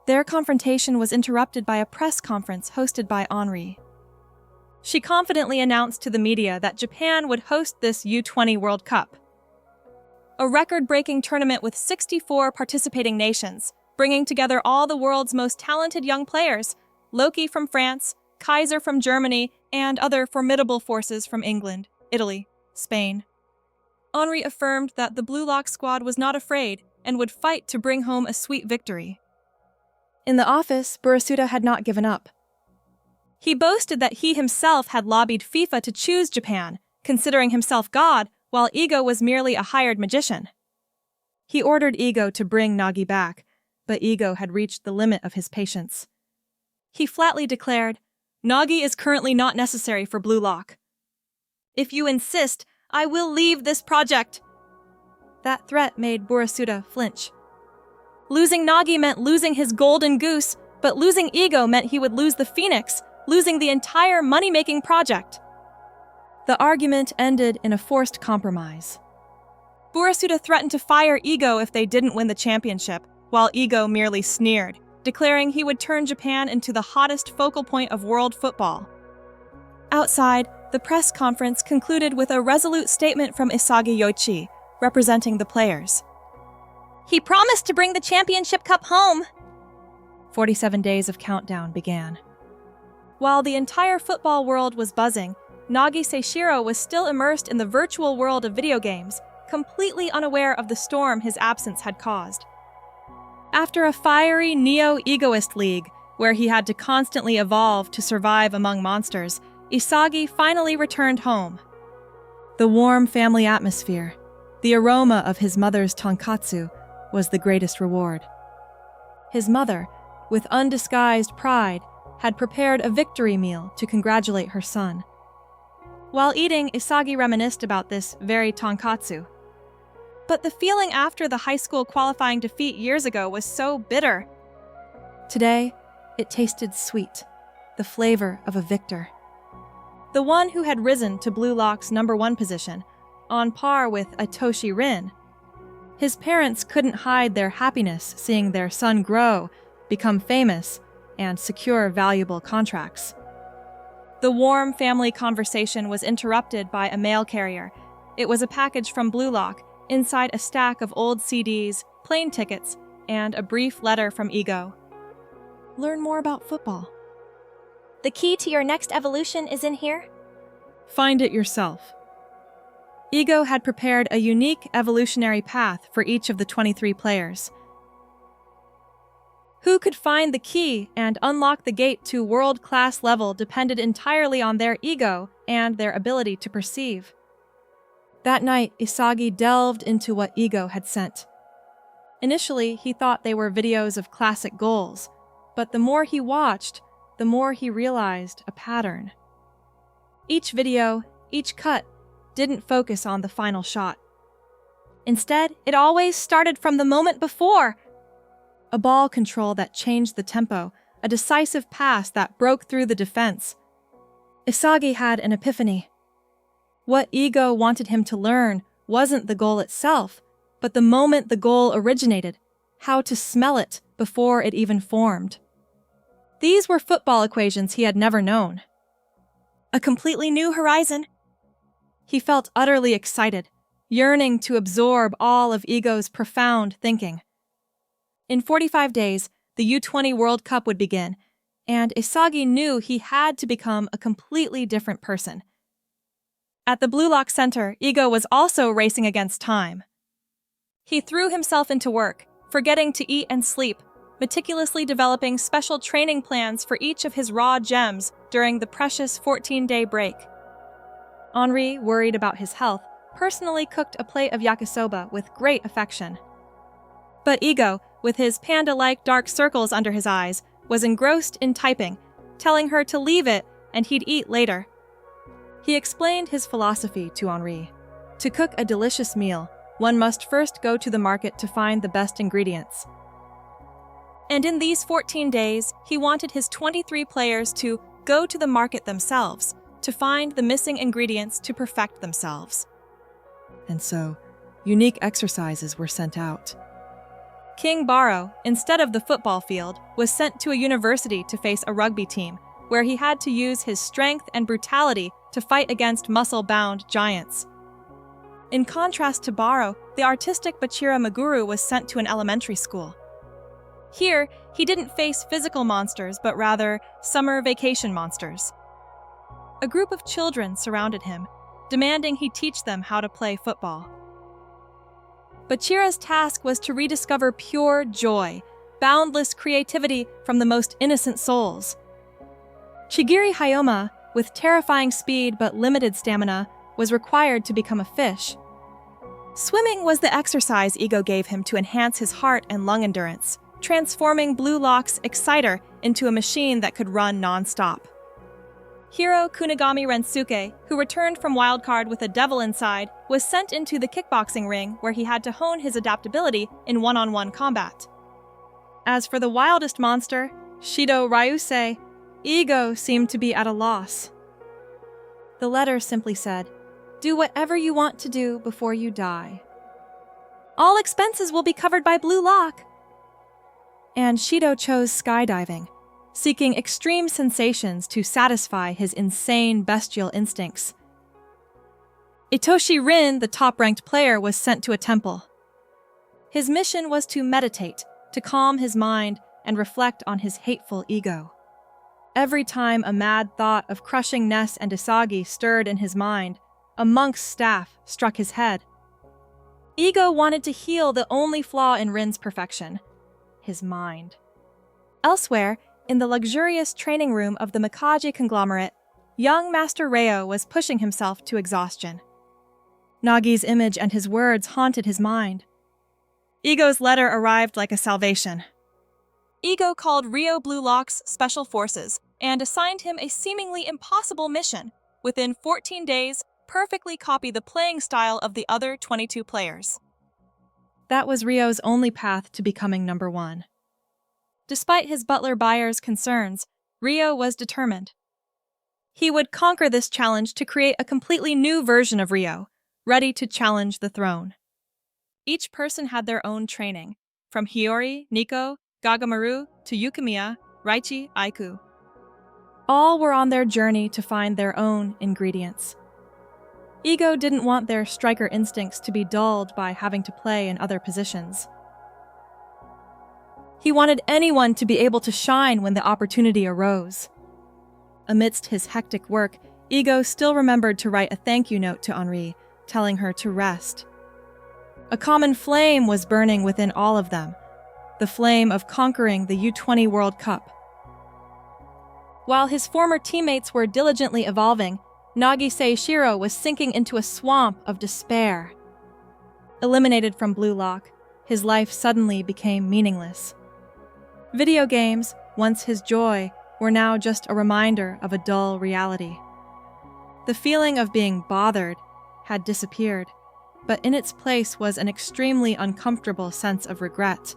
Their confrontation was interrupted by a press conference hosted by Henri. She confidently announced to the media that Japan would host this U20 World Cup, a record-breaking tournament with 64 participating nations, bringing together all the world's most talented young players, Loki from France, Kaiser from Germany, and other formidable forces from England, Italy, Spain. Henri affirmed that the Blue Lock squad was not afraid and would fight to bring home a sweet victory. In the office, Burasuda had not given up. He boasted that he himself had lobbied FIFA to choose Japan, considering himself God, while Ego was merely a hired magician. He ordered Ego to bring Nagi back, but Ego had reached the limit of his patience. He flatly declared, "Nagi is currently not necessary for Blue Lock. If you insist, I will leave this project." That threat made Burasuda flinch. Losing Nagi meant losing his golden goose, but losing Ego meant he would lose the Phoenix, losing the entire money-making project. The argument ended in a forced compromise. Burasuda threatened to fire Ego if they didn't win the championship, while Ego merely sneered, declaring he would turn Japan into the hottest focal point of world football. Outside, the press conference concluded with a resolute statement from Isagi Yoichi, representing the players. He promised to bring the championship cup home. 47 days of countdown began. While the entire football world was buzzing, Nagi Seishiro was still immersed in the virtual world of video games, completely unaware of the storm his absence had caused. After a fiery Neo Egoist League, where he had to constantly evolve to survive among monsters, Isagi finally returned home. The warm family atmosphere, the aroma of his mother's tonkatsu, was the greatest reward. His mother, with undisguised pride, had prepared a victory meal to congratulate her son. While eating, Isagi reminisced about this very tonkatsu. But the feeling after the high school qualifying defeat years ago was so bitter. Today, it tasted sweet, the flavor of a victor. The one who had risen to Blue Lock's #1 position, on par with Atoshi Rin. His parents couldn't hide their happiness seeing their son grow, become famous, and secure valuable contracts. The warm family conversation was interrupted by a mail carrier. It was a package from Blue Lock, inside a stack of old CDs, plane tickets, and a brief letter from Ego. Learn more about football. The key to your next evolution is in here. Find it yourself. Ego had prepared a unique evolutionary path for each of the 23 players. Who could find the key and unlock the gate to world-class level depended entirely on their ego and their ability to perceive. That night, Isagi delved into what Ego had sent. Initially, he thought they were videos of classic goals, but the more he watched, the more he realized a pattern. Each video, each cut, didn't focus on the final shot. Instead, it always started from the moment before. A ball control that changed the tempo, a decisive pass that broke through the defense. Isagi had an epiphany. What Ego wanted him to learn wasn't the goal itself, but the moment the goal originated, how to smell it before it even formed. These were football equations he had never known. A completely new horizon. He felt utterly excited, yearning to absorb all of Ego's profound thinking. In 45 days, the U20 World Cup would begin, and Isagi knew he had to become a completely different person. At the Blue Lock Center, Ego was also racing against time. He threw himself into work, forgetting to eat and sleep, meticulously developing special training plans for each of his raw gems during the precious 14-day break. Henri, worried about his health, personally cooked a plate of yakisoba with great affection. But Ego, with his panda-like dark circles under his eyes, was engrossed in typing, telling her to leave it and he'd eat later. He explained his philosophy to Henri. To cook a delicious meal, one must first go to the market to find the best ingredients. And in these 14 days, he wanted his 23 players to go to the market themselves, to find the missing ingredients to perfect themselves. And so, unique exercises were sent out. King Baro, instead of the football field, was sent to a university to face a rugby team, where he had to use his strength and brutality to fight against muscle-bound giants. In contrast to Baro, the artistic Bachira Maguru was sent to an elementary school. Here, he didn't face physical monsters, but rather summer vacation monsters. A group of children surrounded him, demanding he teach them how to play football. Bachira's task was to rediscover pure joy, boundless creativity from the most innocent souls. Chigiri Hayoma, with terrifying speed but limited stamina, was required to become a fish. Swimming was the exercise Ego gave him to enhance his heart and lung endurance, transforming Blue Lock's Exciter into a machine that could run non-stop. Hiro Kunigami Rensuke, who returned from Wildcard with a devil inside, was sent into the kickboxing ring where he had to hone his adaptability in one-on-one combat. As for the wildest monster, Shido Ryusei, Ego seemed to be at a loss. The letter simply said, "Do whatever you want to do before you die. All expenses will be covered by Blue Lock." And Shido chose skydiving, seeking extreme sensations to satisfy his insane bestial instincts. Itoshi Rin, the top-ranked player, was sent to a temple. His mission was to meditate, to calm his mind and reflect on his hateful ego. Every time a mad thought of crushing Ness and Isagi stirred in his mind, a monk's staff struck his head. Ego wanted to heal the only flaw in Rin's perfection, his mind. Elsewhere, in the luxurious training room of the Mikaji conglomerate, young Master Reo was pushing himself to exhaustion. Nagi's image and his words haunted his mind. Ego's letter arrived like a salvation. Ego called Rio Blue Lock's Special Forces and assigned him a seemingly impossible mission: within 14 days, perfectly copy the playing style of the other 22 players. That was Rio's only path to becoming number one. Despite his butler Bayer's concerns, Rio was determined. He would conquer this challenge to create a completely new version of Rio, ready to challenge the throne. Each person had their own training, from Hiyori, Nico, Gagamaru to Yukimiya, Raichi, Aiku. All were on their journey to find their own ingredients. Ego didn't want their striker instincts to be dulled by having to play in other positions. He wanted anyone to be able to shine when the opportunity arose. Amidst his hectic work, Ego still remembered to write a thank you note to Henri, telling her to rest. A common flame was burning within all of them, the flame of conquering the U20 World Cup. While his former teammates were diligently evolving, Nagi Seishiro was sinking into a swamp of despair. Eliminated from Blue Lock, his life suddenly became meaningless. Video games, once his joy, were now just a reminder of a dull reality. The feeling of being bothered had disappeared, but in its place was an extremely uncomfortable sense of regret.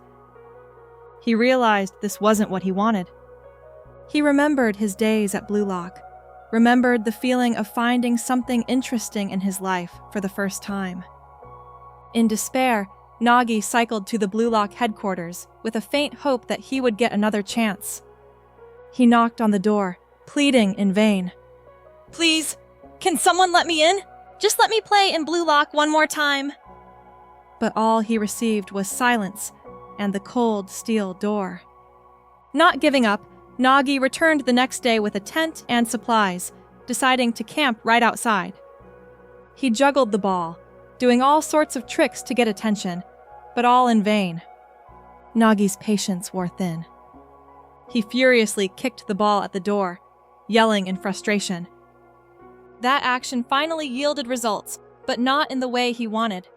He realized this wasn't what he wanted. He remembered his days at Blue Lock, remembered the feeling of finding something interesting in his life for the first time. In despair, Nagi cycled to the Blue Lock headquarters with a faint hope that he would get another chance. He knocked on the door, pleading in vain. "Please, can someone let me in? Just let me play in Blue Lock one more time." But all he received was silence and the cold steel door. Not giving up, Nagi returned the next day with a tent and supplies, deciding to camp right outside. He juggled the ball, doing all sorts of tricks to get attention, but all in vain. Nagi's patience wore thin. He furiously kicked the ball at the door, yelling in frustration. That action finally yielded results, but not in the way he wanted.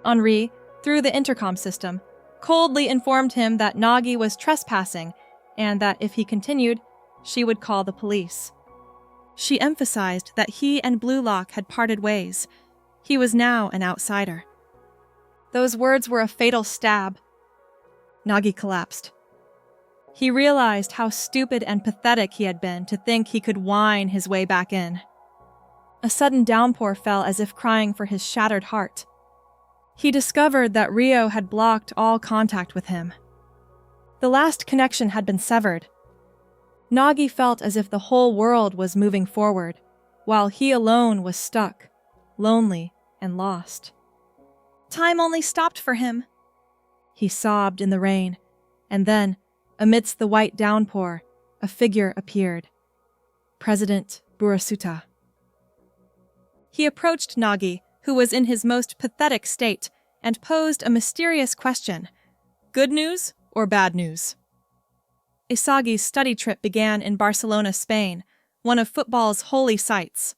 Henri, through the intercom system, coldly informed him that Nagi was trespassing and that if he continued, she would call the police. She emphasized that he and Blue Lock had parted ways. He was now an outsider. Those words were a fatal stab. Nagi collapsed. He realized how stupid and pathetic he had been to think he could whine his way back in. A sudden downpour fell as if crying for his shattered heart. He discovered that Rio had blocked all contact with him. The last connection had been severed. Nagi felt as if the whole world was moving forward, while he alone was stuck, lonely and lost. Time only stopped for him. He sobbed in the rain, and then, amidst the white downpour, a figure appeared. President Burasuta. He approached Nagi, who was in his most pathetic state, and posed a mysterious question. Good news or bad news? Isagi's study trip began in Barcelona, Spain, one of football's holy sites.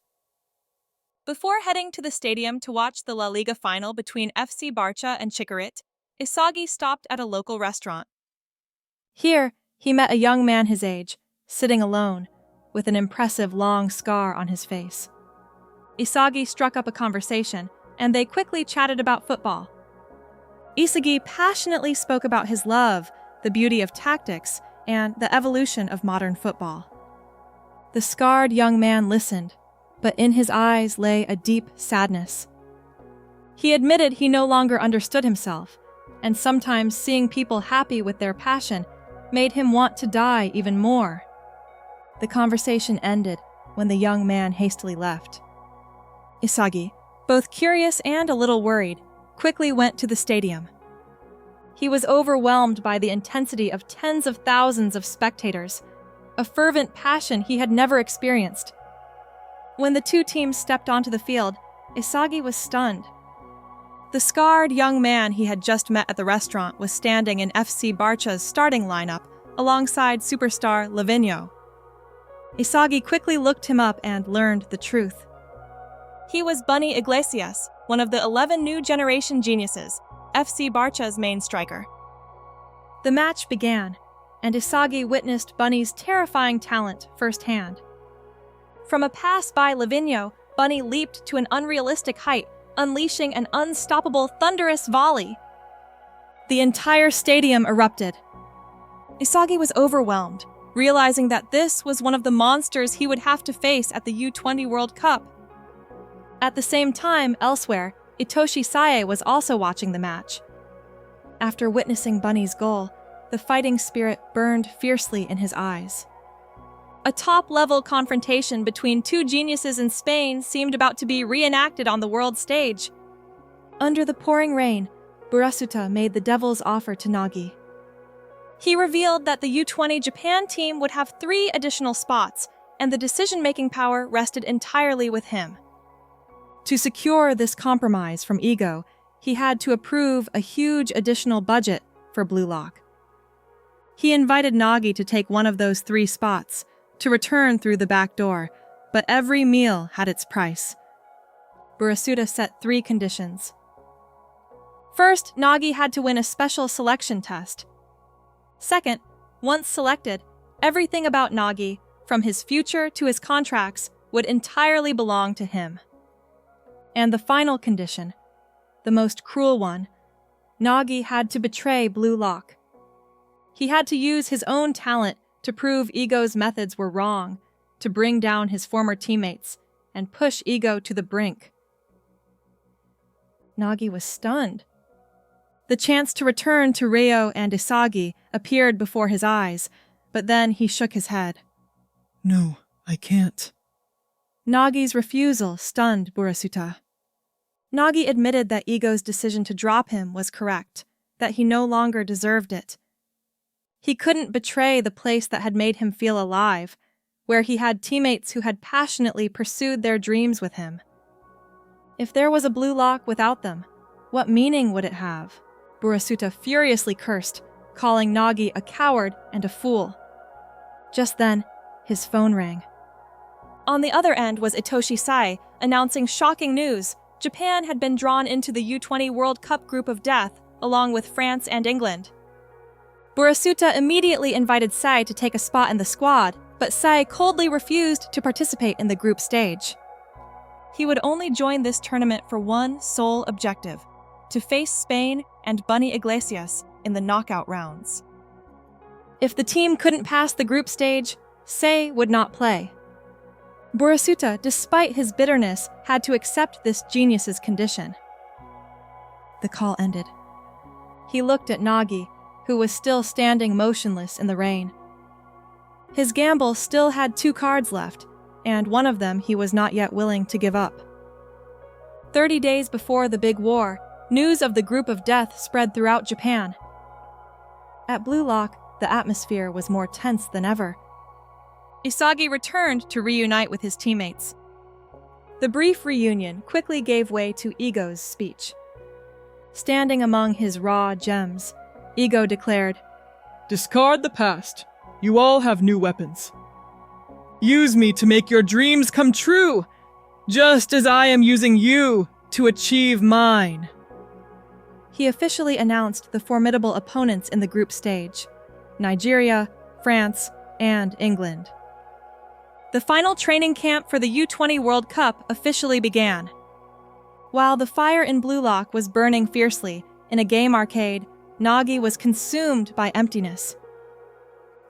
Before heading to the stadium to watch the La Liga final between FC Barcha and Chicorit, Isagi stopped at a local restaurant. Here, he met a young man his age, sitting alone, with an impressive long scar on his face. Isagi struck up a conversation, and they quickly chatted about football. Isagi passionately spoke about his love, the beauty of tactics, and the evolution of modern football. The scarred young man listened, but in his eyes lay a deep sadness. He admitted he no longer understood himself, and sometimes seeing people happy with their passion made him want to die even more. The conversation ended when the young man hastily left. Isagi, both curious and a little worried, quickly went to the stadium. He was overwhelmed by the intensity of tens of thousands of spectators, a fervent passion he had never experienced. When the two teams stepped onto the field, Isagi was stunned. The scarred young man he had just met at the restaurant was standing in FC Barcha's starting lineup alongside superstar Lavinho. Isagi quickly looked him up and learned the truth. He was Bunny Iglesias, one of the 11 new generation geniuses, FC Barcha's main striker. The match began, and Isagi witnessed Bunny's terrifying talent firsthand. From a pass by Lavinho, Bunny leaped to an unrealistic height, unleashing an unstoppable thunderous volley. The entire stadium erupted. Isagi was overwhelmed, realizing that this was one of the monsters he would have to face at the U20 World Cup. At the same time, elsewhere, Itoshi Sae was also watching the match. After witnessing Bunny's goal, the fighting spirit burned fiercely in his eyes. A top-level confrontation between two geniuses in Spain seemed about to be reenacted on the world stage. Under the pouring rain, Burasuta made the devil's offer to Nagi. He revealed that the U20 Japan team would have 3 additional spots, and the decision-making power rested entirely with him. To secure this compromise from Ego, he had to approve a huge additional budget for Blue Lock. He invited Nagi to take one of those 3 spots, to return through the back door, but every meal had its price. Burasuta set 3 conditions. First, Nagi had to win a special selection test. Second, once selected, everything about Nagi, from his future to his contracts, would entirely belong to him. And the final condition, the most cruel one, Nagi had to betray Blue Lock. He had to use his own talent to prove Ego's methods were wrong, to bring down his former teammates, and push Ego to the brink. Nagi was stunned. The chance to return to Ryo and Isagi appeared before his eyes, but then he shook his head. No, I can't. Nagi's refusal stunned Burasuta. Nagi admitted that Ego's decision to drop him was correct, that he no longer deserved it. He couldn't betray the place that had made him feel alive, where he had teammates who had passionately pursued their dreams with him. If there was a Blue Lock without them, what meaning would it have? Burasuta furiously cursed, calling Nagi a coward and a fool. Just then, his phone rang. On the other end was Itoshi Sae, announcing shocking news. Japan had been drawn into the U20 World Cup group of death, along with France and England. Burasuta immediately invited Sai to take a spot in the squad, but Sai coldly refused to participate in the group stage. He would only join this tournament for one sole objective: to face Spain and Bunny Iglesias in the knockout rounds. If the team couldn't pass the group stage, Sai would not play. Burasuta, despite his bitterness, had to accept this genius's condition. The call ended. He looked at Nagi, who was still standing motionless in the rain. His gamble still had 2 cards left, and one of them he was not yet willing to give up. 30 days before the big war, news of the group of death spread throughout Japan. At Blue Lock, the atmosphere was more tense than ever. Isagi returned to reunite with his teammates. The brief reunion quickly gave way to Ego's speech. Standing among his raw gems, Ego declared, "Discard the past. You all have new weapons. Use me to make your dreams come true, just as I am using you to achieve mine." He officially announced the formidable opponents in the group stage: Nigeria, France, and England. The final training camp for the U20 World Cup officially began. While the fire in Blue Lock was burning fiercely, in a game arcade, Nagi was consumed by emptiness.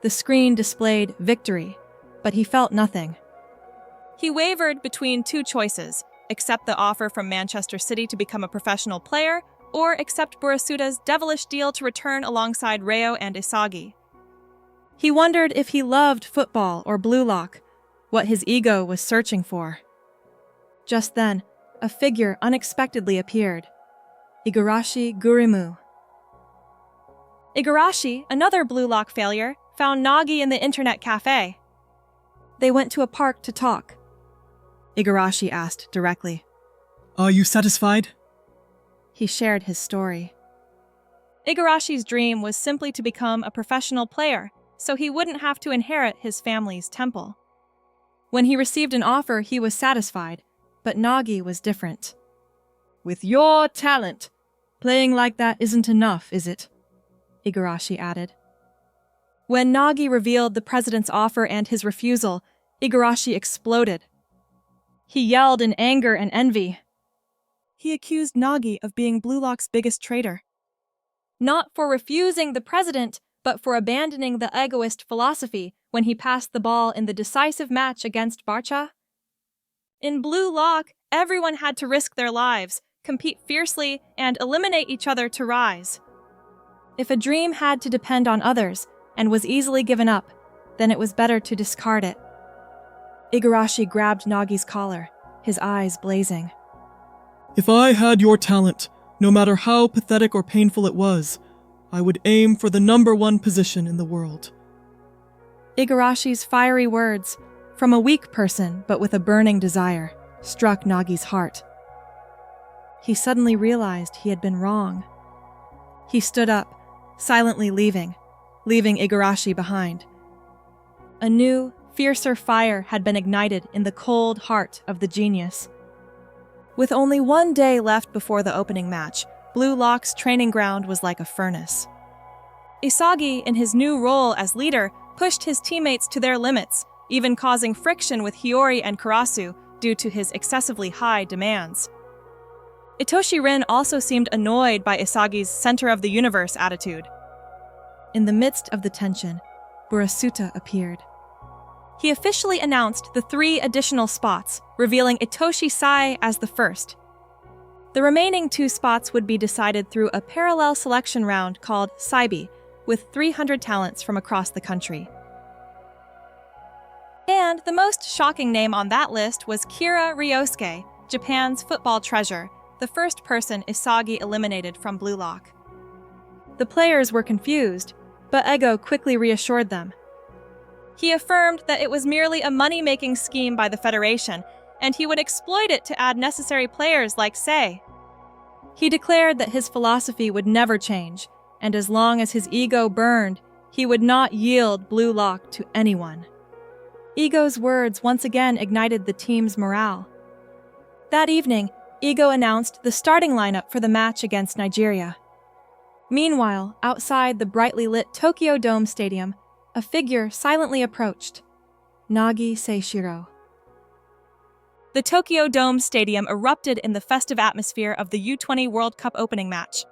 The screen displayed victory, but he felt nothing. He wavered between 2 choices: accept the offer from Manchester City to become a professional player, or accept Burasuta's devilish deal to return alongside Reo and Isagi. He wondered if he loved football or Blue Lock, what his ego was searching for. Just then, a figure unexpectedly appeared: Igarashi Gurimu. Igarashi, another Blue Lock failure, found Nagi in the internet cafe. They went to a park to talk. Igarashi asked directly. "Are you satisfied?" He shared his story. Igarashi's dream was simply to become a professional player, so he wouldn't have to inherit his family's temple. When he received an offer, he was satisfied, but Nagi was different. "With your talent, playing like that isn't enough, is it?" Igarashi added. When Nagi revealed the president's offer and his refusal, Igarashi exploded. He yelled in anger and envy. He accused Nagi of being Blue Lock's biggest traitor. Not for refusing the president, but for abandoning the egoist philosophy when he passed the ball in the decisive match against Barcha. In Blue Lock, everyone had to risk their lives, compete fiercely, and eliminate each other to rise. If a dream had to depend on others and was easily given up, then it was better to discard it. Igarashi grabbed Nagi's collar, his eyes blazing. "If I had your talent, no matter how pathetic or painful it was, I would aim for the #1 position in the world." Igarashi's fiery words, from a weak person but with a burning desire, struck Nagi's heart. He suddenly realized he had been wrong. He stood up, silently leaving Igarashi behind. A new, fiercer fire had been ignited in the cold heart of the genius. With only 1 day left before the opening match, Blue Lock's training ground was like a furnace. Isagi, in his new role as leader, pushed his teammates to their limits, even causing friction with Hiyori and Karasu due to his excessively high demands. Itoshi Rin also seemed annoyed by Isagi's center-of-the-universe attitude. In the midst of the tension, Burasuta appeared. He officially announced the 3 additional spots, revealing Itoshi Sai as the first. The remaining 2 spots would be decided through a parallel selection round called Saibi, with 300 talents from across the country. And the most shocking name on that list was Kira Ryosuke, Japan's football treasure, the first person Isagi eliminated from Blue Lock. The players were confused, but Ego quickly reassured them. He affirmed that it was merely a money-making scheme by the Federation, and he would exploit it to add necessary players like Sei. He declared that his philosophy would never change, and as long as his ego burned, he would not yield Blue Lock to anyone. Ego's words once again ignited the team's morale. That evening, Ego announced the starting lineup for the match against Nigeria. Meanwhile, outside the brightly lit Tokyo Dome Stadium, a figure silently approached. Nagi Seishiro. The Tokyo Dome Stadium erupted in the festive atmosphere of the U20 World Cup opening match.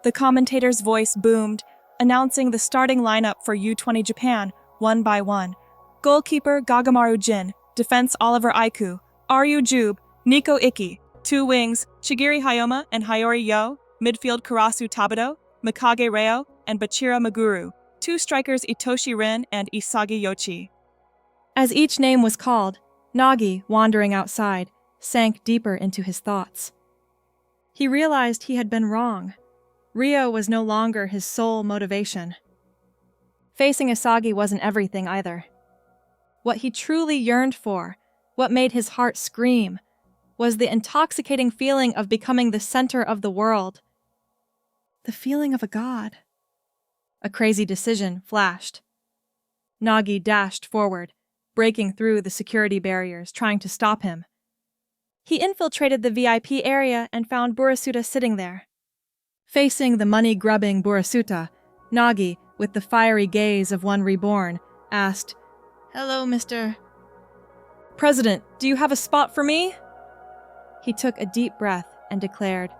The commentator's voice boomed, announcing the starting lineup for U20 Japan, one by one. Goalkeeper Gagamaru Jin, defense Oliver Aiku, Ryu Jube, Nico Iki, two wings Shigiri Hayoma and Hayori Yo, midfield Karasu Tabado, Mikage Reo, and Bachira Maguru, two strikers Itoshi Rin and Isagi Yoshi. As each name was called, Nagi, wandering outside, sank deeper into his thoughts. He realized he had been wrong. Rio was no longer his sole motivation. Facing Isagi wasn't everything either. What he truly yearned for, what made his heart scream, was the intoxicating feeling of becoming the center of the world. The feeling of a god. A crazy decision flashed. Nagi dashed forward, breaking through the security barriers, trying to stop him. He infiltrated the VIP area and found Burasuta sitting there. Facing the money-grubbing Burasuta, Nagi, with the fiery gaze of one reborn, asked, "Hello, Mr. President, do you have a spot for me?" He took a deep breath and declared,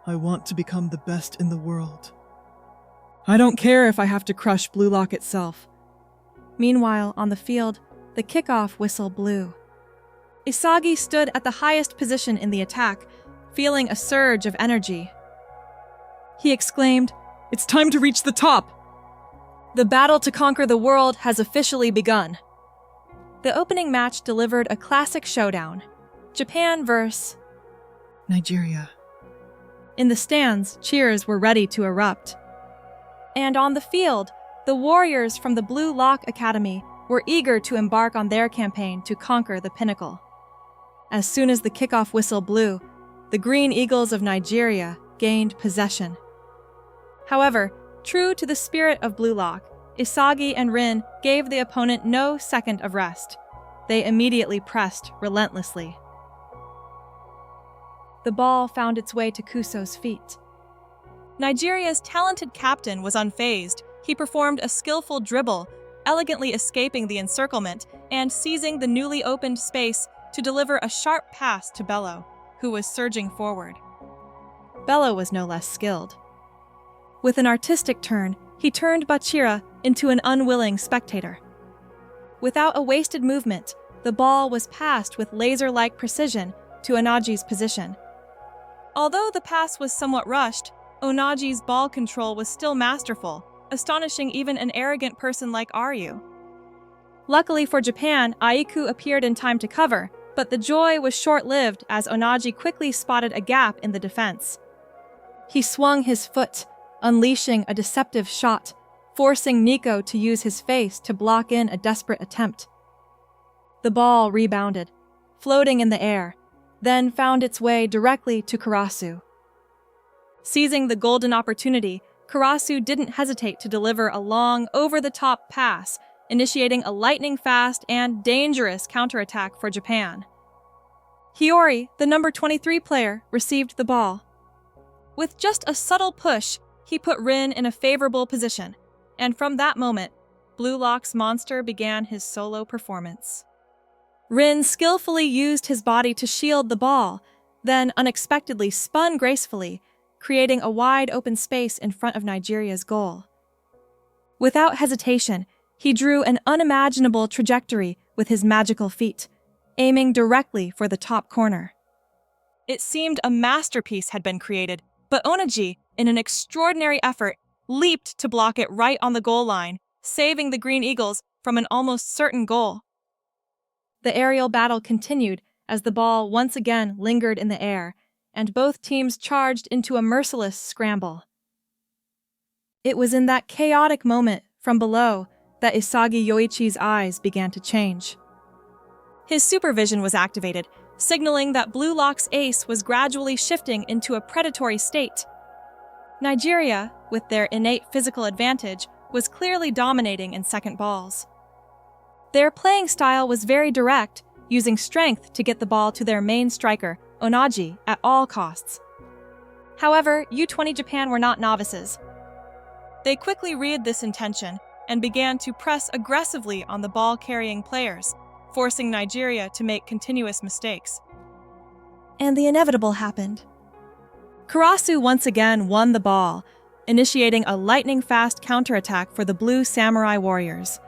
I want to become the best in the world. I don't care if I have to crush Blue Lock itself. Meanwhile, on the field, the kickoff whistle blew. Isagi stood at the highest position in the attack, feeling a surge of energy. He exclaimed, "It's time to reach the top!" The battle to conquer the world has officially begun. The opening match delivered a classic showdown. Japan vs. Nigeria. In the stands, cheers were ready to erupt. And on the field, the warriors from the Blue Lock Academy were eager to embark on their campaign to conquer the pinnacle. As soon as the kickoff whistle blew, the Green Eagles of Nigeria gained possession. However, true to the spirit of Blue Lock, Isagi and Rin gave the opponent no second of rest. They immediately pressed relentlessly. The ball found its way to Kuso's feet. Nigeria's talented captain was unfazed. He performed a skillful dribble, elegantly escaping the encirclement and seizing the newly opened space to deliver a sharp pass to Bello, who was surging forward. Bello was no less skilled. With an artistic turn, he turned Bachira into an unwilling spectator. Without a wasted movement, the ball was passed with laser-like precision to Onagi's position. Although the pass was somewhat rushed, Onagi's ball control was still masterful, astonishing even an arrogant person like Ryu. Luckily for Japan, Aiku appeared in time to cover, but the joy was short-lived as Onagi quickly spotted a gap in the defense. He swung his foot, unleashing a deceptive shot, forcing Nico to use his face to block in a desperate attempt. The ball rebounded, floating in the air, then found its way directly to Karasu. Seizing the golden opportunity, Karasu didn't hesitate to deliver a long, over-the-top pass, initiating a lightning-fast and dangerous counterattack for Japan. Hiyori, the number 23 player, received the ball. With just a subtle push, he put Rin in a favorable position, and from that moment, Blue Lock's monster began his solo performance. Rin skillfully used his body to shield the ball, then unexpectedly spun gracefully, creating a wide open space in front of Nigeria's goal. Without hesitation, he drew an unimaginable trajectory with his magical feet, aiming directly for the top corner. It seemed a masterpiece had been created, but Onaji, in an extraordinary effort, leaped to block it right on the goal line, saving the Green Eagles from an almost certain goal. The aerial battle continued as the ball once again lingered in the air, and both teams charged into a merciless scramble. It was in that chaotic moment, from below, that Isagi Yoichi's eyes began to change. His supervision was activated, signaling that Blue Lock's ace was gradually shifting into a predatory state. Nigeria, with their innate physical advantage, was clearly dominating in second balls. Their playing style was very direct, using strength to get the ball to their main striker, Onagi, at all costs. However, U20 Japan were not novices. They quickly read this intention and began to press aggressively on the ball-carrying players, forcing Nigeria to make continuous mistakes. And the inevitable happened. Karasu once again won the ball, initiating a lightning-fast counterattack for the Blue Samurai Warriors.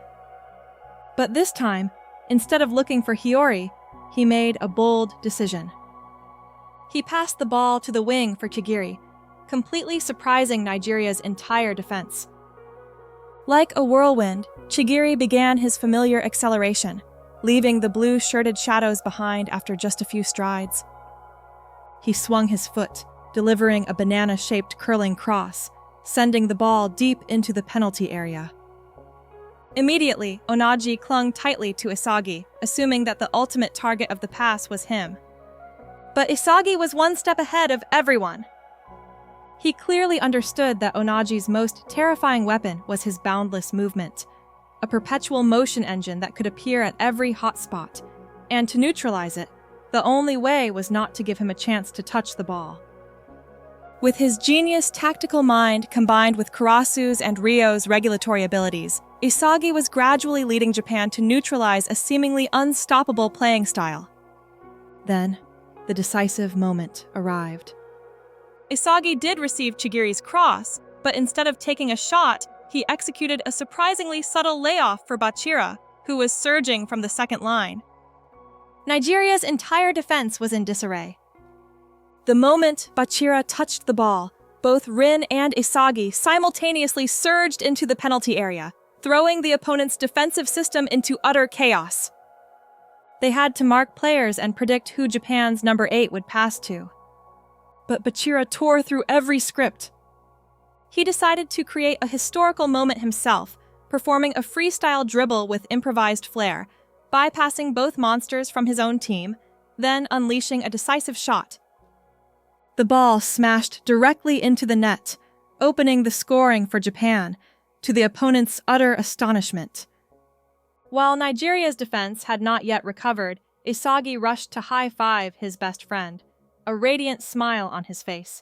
But this time, instead of looking for Hiyori, he made a bold decision. He passed the ball to the wing for Chigiri, completely surprising Nigeria's entire defense. Like a whirlwind, Chigiri began his familiar acceleration, leaving the blue-shirted shadows behind after just a few strides. He swung his foot, delivering a banana-shaped curling cross, sending the ball deep into the penalty area. Immediately, Onagi clung tightly to Isagi, assuming that the ultimate target of the pass was him. But Isagi was one step ahead of everyone. He clearly understood that Onagi's most terrifying weapon was his boundless movement, a perpetual motion engine that could appear at every hotspot, and to neutralize it, the only way was not to give him a chance to touch the ball. With his genius tactical mind combined with Karasu's and Ryo's regulatory abilities, Isagi was gradually leading Japan to neutralize a seemingly unstoppable playing style. Then, the decisive moment arrived. Isagi did receive Chigiri's cross, but instead of taking a shot, he executed a surprisingly subtle layoff for Bachira, who was surging from the second line. Nigeria's entire defense was in disarray. The moment Bachira touched the ball, both Rin and Isagi simultaneously surged into the penalty area, throwing the opponent's defensive system into utter chaos. They had to mark players and predict who Japan's number 8 would pass to. But Bachira tore through every script. He decided to create a historical moment himself, performing a freestyle dribble with improvised flair, bypassing both monsters from his own team, then unleashing a decisive shot. The ball smashed directly into the net, opening the scoring for Japan, to the opponent's utter astonishment. While Nigeria's defense had not yet recovered, Isagi rushed to high-five his best friend, a radiant smile on his face.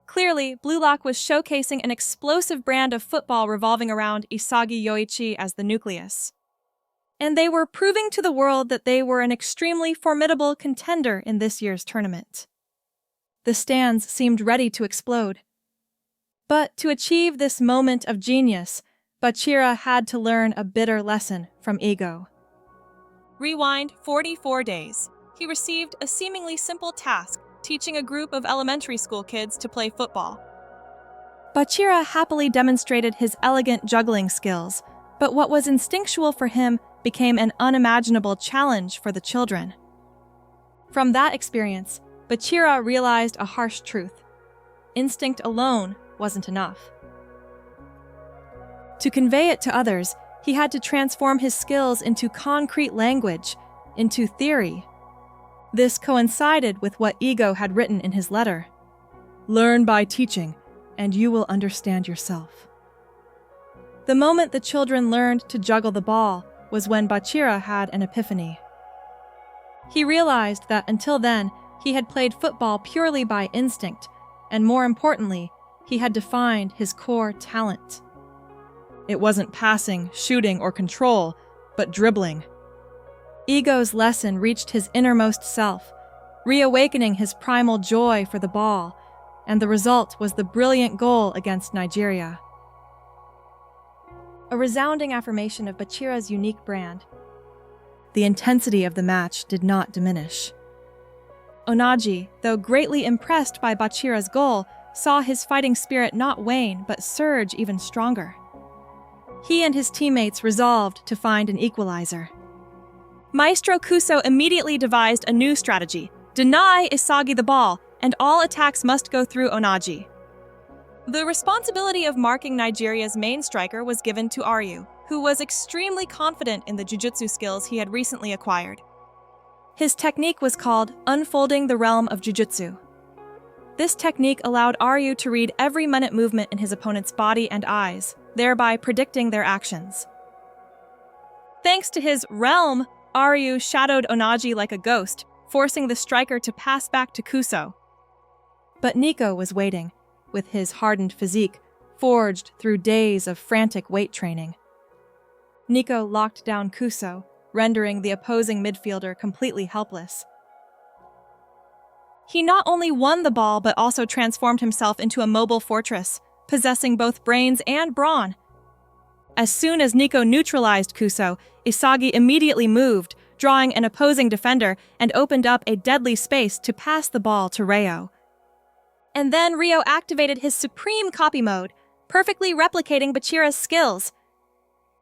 Clearly, Blue Lock was showcasing an explosive brand of football revolving around Isagi Yoichi as the nucleus. And they were proving to the world that they were an extremely formidable contender in this year's tournament. The stands seemed ready to explode. But to achieve this moment of genius, Bachira had to learn a bitter lesson from ego. Rewind 44 days. He received a seemingly simple task, teaching a group of elementary school kids to play football. Bachira happily demonstrated his elegant juggling skills, but what was instinctual for him became an unimaginable challenge for the children. From that experience, Bachira realized a harsh truth. Instinct alone wasn't enough. To convey it to others, he had to transform his skills into concrete language, into theory. This coincided with what Ego had written in his letter. "Learn by teaching, and you will understand yourself." The moment the children learned to juggle the ball was when Bachira had an epiphany. He realized that until then, he had played football purely by instinct, and more importantly, he had defined his core talent. It wasn't passing, shooting, or control, but dribbling. Ego's lesson reached his innermost self, reawakening his primal joy for the ball, and the result was the brilliant goal against Nigeria. A resounding affirmation of Bachira's unique brand. The intensity of the match did not diminish. Onagi, though greatly impressed by Bachira's goal, saw his fighting spirit not wane but surge even stronger. He and his teammates resolved to find an equalizer. Maestro Kuso immediately devised a new strategy: deny Isagi the ball, and all attacks must go through Onagi. The responsibility of marking Nigeria's main striker was given to Ryu, who was extremely confident in the jujutsu skills he had recently acquired. His technique was called Unfolding the Realm of Jujutsu. This technique allowed Ryu to read every minute movement in his opponent's body and eyes, thereby predicting their actions. Thanks to his realm, Ryu shadowed Onagi like a ghost, forcing the striker to pass back to Kuso. But Nico was waiting, with his hardened physique forged through days of frantic weight training. Nico locked down Kuso, rendering the opposing midfielder completely helpless. He not only won the ball but also transformed himself into a mobile fortress, possessing both brains and brawn. As soon as Nico neutralized Kuso, Isagi immediately moved, drawing an opposing defender, and opened up a deadly space to pass the ball to Reo. And then Reo activated his supreme copy mode, perfectly replicating Bachira's skills.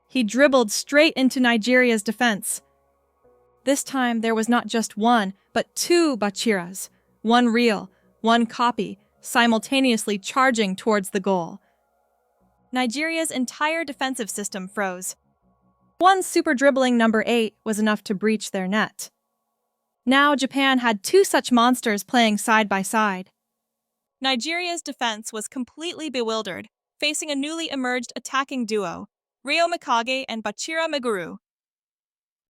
He dribbled straight into Nigeria's defense. This time there was not just one, but two Bachiras, one real, one copy, simultaneously charging towards the goal. Nigeria's entire defensive system froze. One super dribbling number 8 was enough to breach their net. Now Japan had two such monsters playing side by side. Nigeria's defense was completely bewildered, facing a newly emerged attacking duo, Ryo Mikage and Bachira Meguru.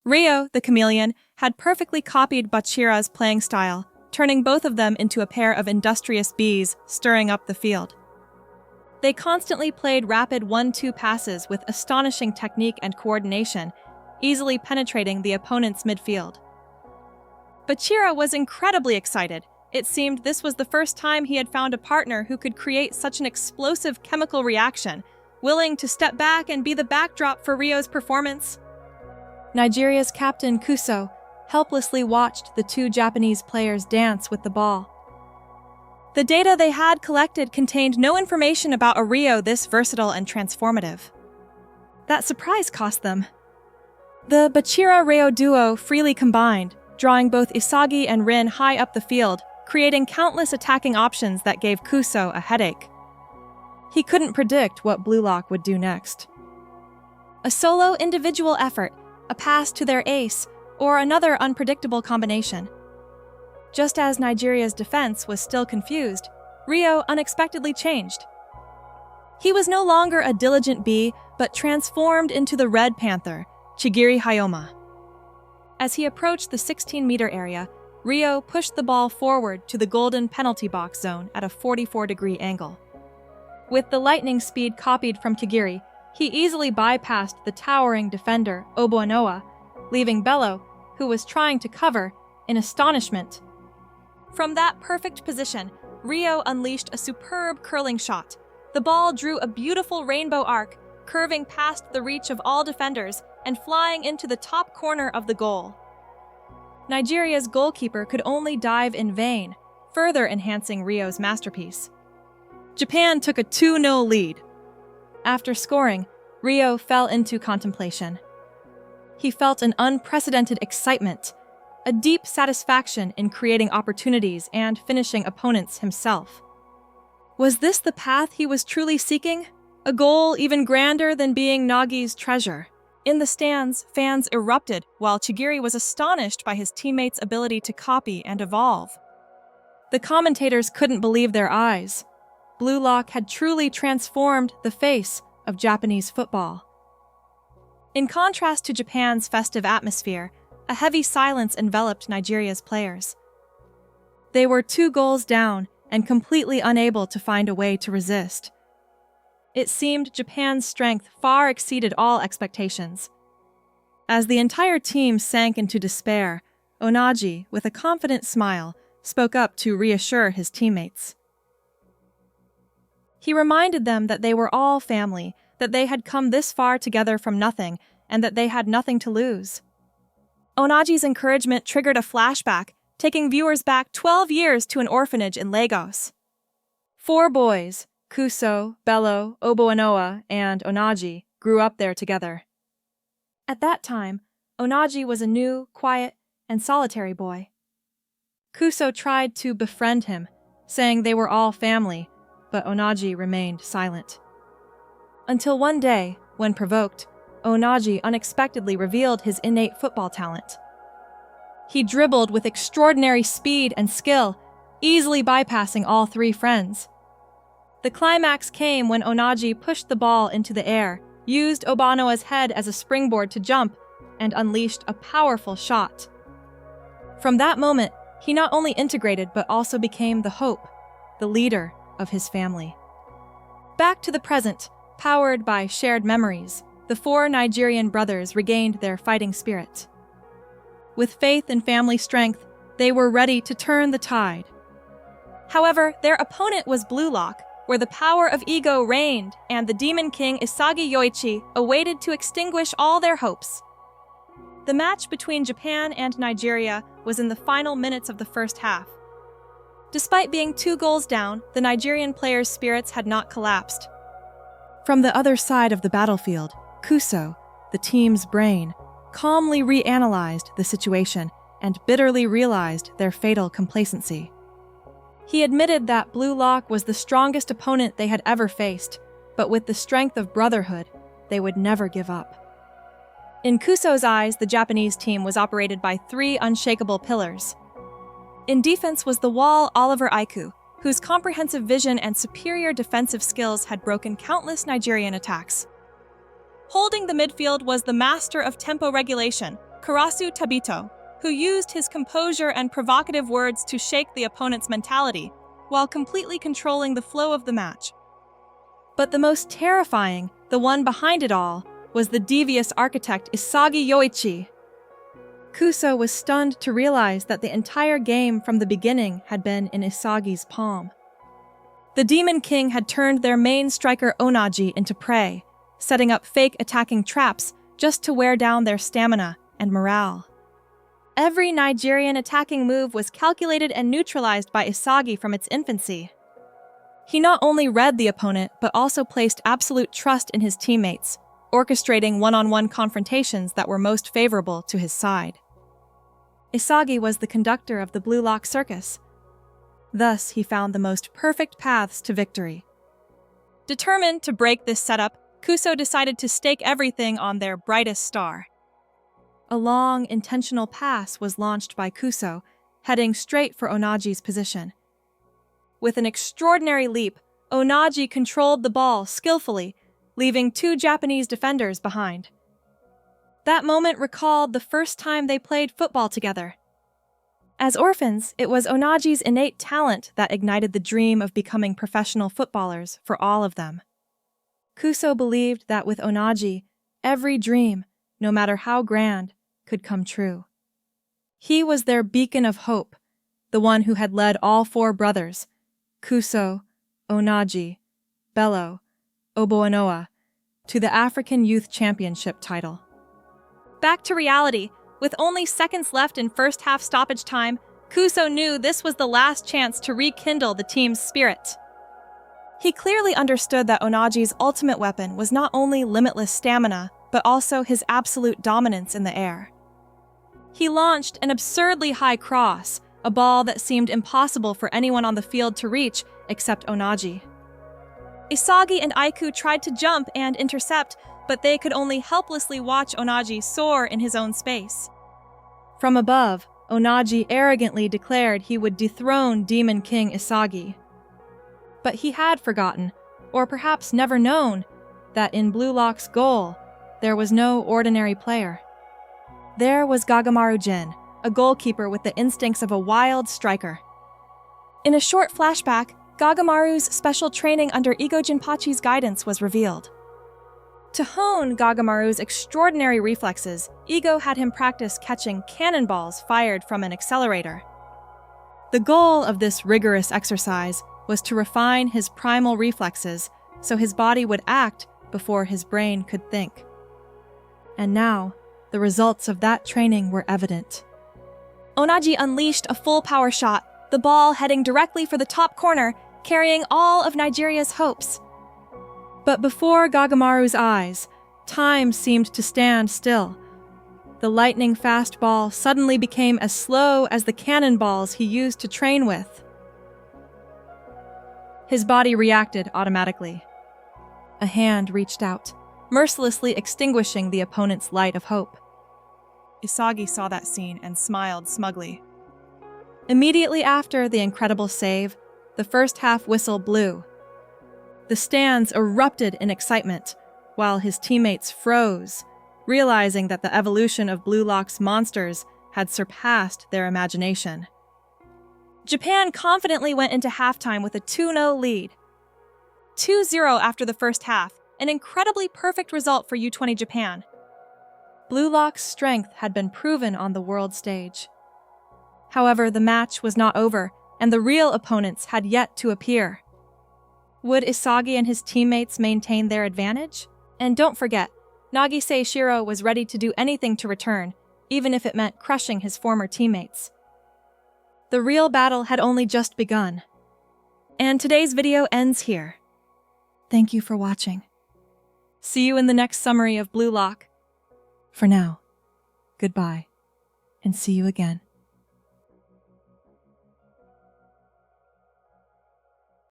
Ryo, the chameleon, had perfectly copied Bachira's playing style, turning both of them into a pair of industrious bees stirring up the field. They constantly played rapid 1-2 passes with astonishing technique and coordination, easily penetrating the opponent's midfield. Bachira was incredibly excited. It seemed this was the first time he had found a partner who could create such an explosive chemical reaction, willing to step back and be the backdrop for Ryo's performance. Nigeria's captain Kuso helplessly watched the two Japanese players dance with the ball. The data they had collected contained no information about a Ryo this versatile and transformative. That surprise cost them. The Bachira-Ryo duo freely combined, drawing both Isagi and Rin high up the field, creating countless attacking options that gave Kuso a headache. He couldn't predict what Blue Lock would do next. A solo individual effort, a pass to their ace, or another unpredictable combination. Just as Nigeria's defense was still confused, Ryo unexpectedly changed. He was no longer a diligent bee, but transformed into the Red Panther, Chigiri Hayoma. As he approached the 16-meter area, Ryo pushed the ball forward to the golden penalty box zone at a 44-degree angle. With the lightning speed copied from Kigiri, he easily bypassed the towering defender Obuanoa, leaving Bello, who was trying to cover, in astonishment. From that perfect position, Ryo unleashed a superb curling shot. The ball drew a beautiful rainbow arc, curving past the reach of all defenders and flying into the top corner of the goal. Nigeria's goalkeeper could only dive in vain, further enhancing Ryo's masterpiece. Japan took a 2-0 lead. After scoring, Ryo fell into contemplation. He felt an unprecedented excitement, a deep satisfaction in creating opportunities and finishing opponents himself. Was this the path he was truly seeking? A goal even grander than being Nagi's treasure? In the stands, fans erupted, while Chigiri was astonished by his teammates' ability to copy and evolve. The commentators couldn't believe their eyes. Blue Lock had truly transformed the face of Japanese football. In contrast to Japan's festive atmosphere, a heavy silence enveloped Nigeria's players. They were 2 goals down and completely unable to find a way to resist. It seemed Japan's strength far exceeded all expectations. As the entire team sank into despair, Onagi, with a confident smile, spoke up to reassure his teammates. He reminded them that they were all family, that they had come this far together from nothing, and that they had nothing to lose. Onagi's encouragement triggered a flashback, taking viewers back 12 years to an orphanage in Lagos. 4 boys, Kuso, Bello, Obuanoa, and Onagi, grew up there together. At that time, Onagi was a new, quiet, and solitary boy. Kuso tried to befriend him, saying they were all family, but Onagi remained silent. Until one day, when provoked, Onagi unexpectedly revealed his innate football talent. He dribbled with extraordinary speed and skill, easily bypassing all 3 friends. The climax came when Onagi pushed the ball into the air, used Obuanoa's head as a springboard to jump, and unleashed a powerful shot. From that moment, he not only integrated but also became the hope, the leader of his family. Back to the present, powered by shared memories, the four Nigerian brothers regained their fighting spirit. With faith and family strength, they were ready to turn the tide. However, their opponent was Blue Lock, where the power of ego reigned and the Demon King Isagi Yoichi awaited to extinguish all their hopes. The match between Japan and Nigeria was in the final minutes of the first half. Despite being 2 goals down, the Nigerian players' spirits had not collapsed. From the other side of the battlefield, Kuso, the team's brain, calmly reanalyzed the situation and bitterly realized their fatal complacency. He admitted that Blue Lock was the strongest opponent they had ever faced, but with the strength of brotherhood, they would never give up. In Kuso's eyes, the Japanese team was operated by 3 unshakable pillars. In defense was the wall Oliver Aiku, whose comprehensive vision and superior defensive skills had broken countless Nigerian attacks. Holding the midfield was the master of tempo regulation, Karasu Tabito, who used his composure and provocative words to shake the opponent's mentality, while completely controlling the flow of the match. But the most terrifying, the one behind it all, was the devious architect Isagi Yoichi. Kuso was stunned to realize that the entire game from the beginning had been in Isagi's palm. The Demon King had turned their main striker Onaji into prey, setting up fake attacking traps just to wear down their stamina and morale. Every Nigerian attacking move was calculated and neutralized by Isagi from its infancy. He not only read the opponent, but also placed absolute trust in his teammates, orchestrating one-on-one confrontations that were most favorable to his side. Isagi was the conductor of the Blue Lock Circus. Thus, he found the most perfect paths to victory. Determined to break this setup, Kuso decided to stake everything on their brightest star. A long, intentional pass was launched by Kuso, heading straight for Onaji's position. With an extraordinary leap, Onaji controlled the ball skillfully, leaving 2 Japanese defenders behind. That moment recalled the first time they played football together. As orphans, it was Onaji's innate talent that ignited the dream of becoming professional footballers for all of them. Kuso believed that with Onaji, every dream, no matter how grand, could come true. He was their beacon of hope, the one who had led all 4 brothers, Kuso, Onaji, Bello, Oboanoa, to the African Youth Championship title. Back to reality, with only seconds left in first half stoppage time, Kuso knew this was the last chance to rekindle the team's spirit. He clearly understood that Onaji's ultimate weapon was not only limitless stamina, but also his absolute dominance in the air. He launched an absurdly high cross, a ball that seemed impossible for anyone on the field to reach except Onaji. Isagi and Aiku tried to jump and intercept, but they could only helplessly watch Onaji soar in his own space. From above, Onaji arrogantly declared he would dethrone Demon King Isagi. But he had forgotten, or perhaps never known, that in Blue Lock's goal, there was no ordinary player. There was Gagamaru Jin, a goalkeeper with the instincts of a wild striker. In a short flashback, Gagamaru's special training under Igo Jinpachi's guidance was revealed. To hone Gagamaru's extraordinary reflexes, Igo had him practice catching cannonballs fired from an accelerator. The goal of this rigorous exercise was to refine his primal reflexes so his body would act before his brain could think. And now, the results of that training were evident. Onaji unleashed a full power shot, the ball heading directly for the top corner, carrying all of Nigeria's hopes. But before Gagamaru's eyes, time seemed to stand still. The lightning-fast ball suddenly became as slow as the cannonballs he used to train with. His body reacted automatically. A hand reached out, mercilessly extinguishing the opponent's light of hope. Isagi saw that scene and smiled smugly. Immediately after the incredible save, the first half whistle blew. The stands erupted in excitement, while his teammates froze, realizing that the evolution of Blue Lock's monsters had surpassed their imagination. Japan confidently went into halftime with a 2-0 lead. 2-0 after the first half, an incredibly perfect result for U20 Japan. Blue Lock's strength had been proven on the world stage. However, the match was not over, and the real opponents had yet to appear. Would Isagi and his teammates maintain their advantage? And don't forget, Nagi Seishiro was ready to do anything to return, even if it meant crushing his former teammates. The real battle had only just begun. And today's video ends here. Thank you for watching. See you in the next summary of Blue Lock. For now, goodbye, and see you again.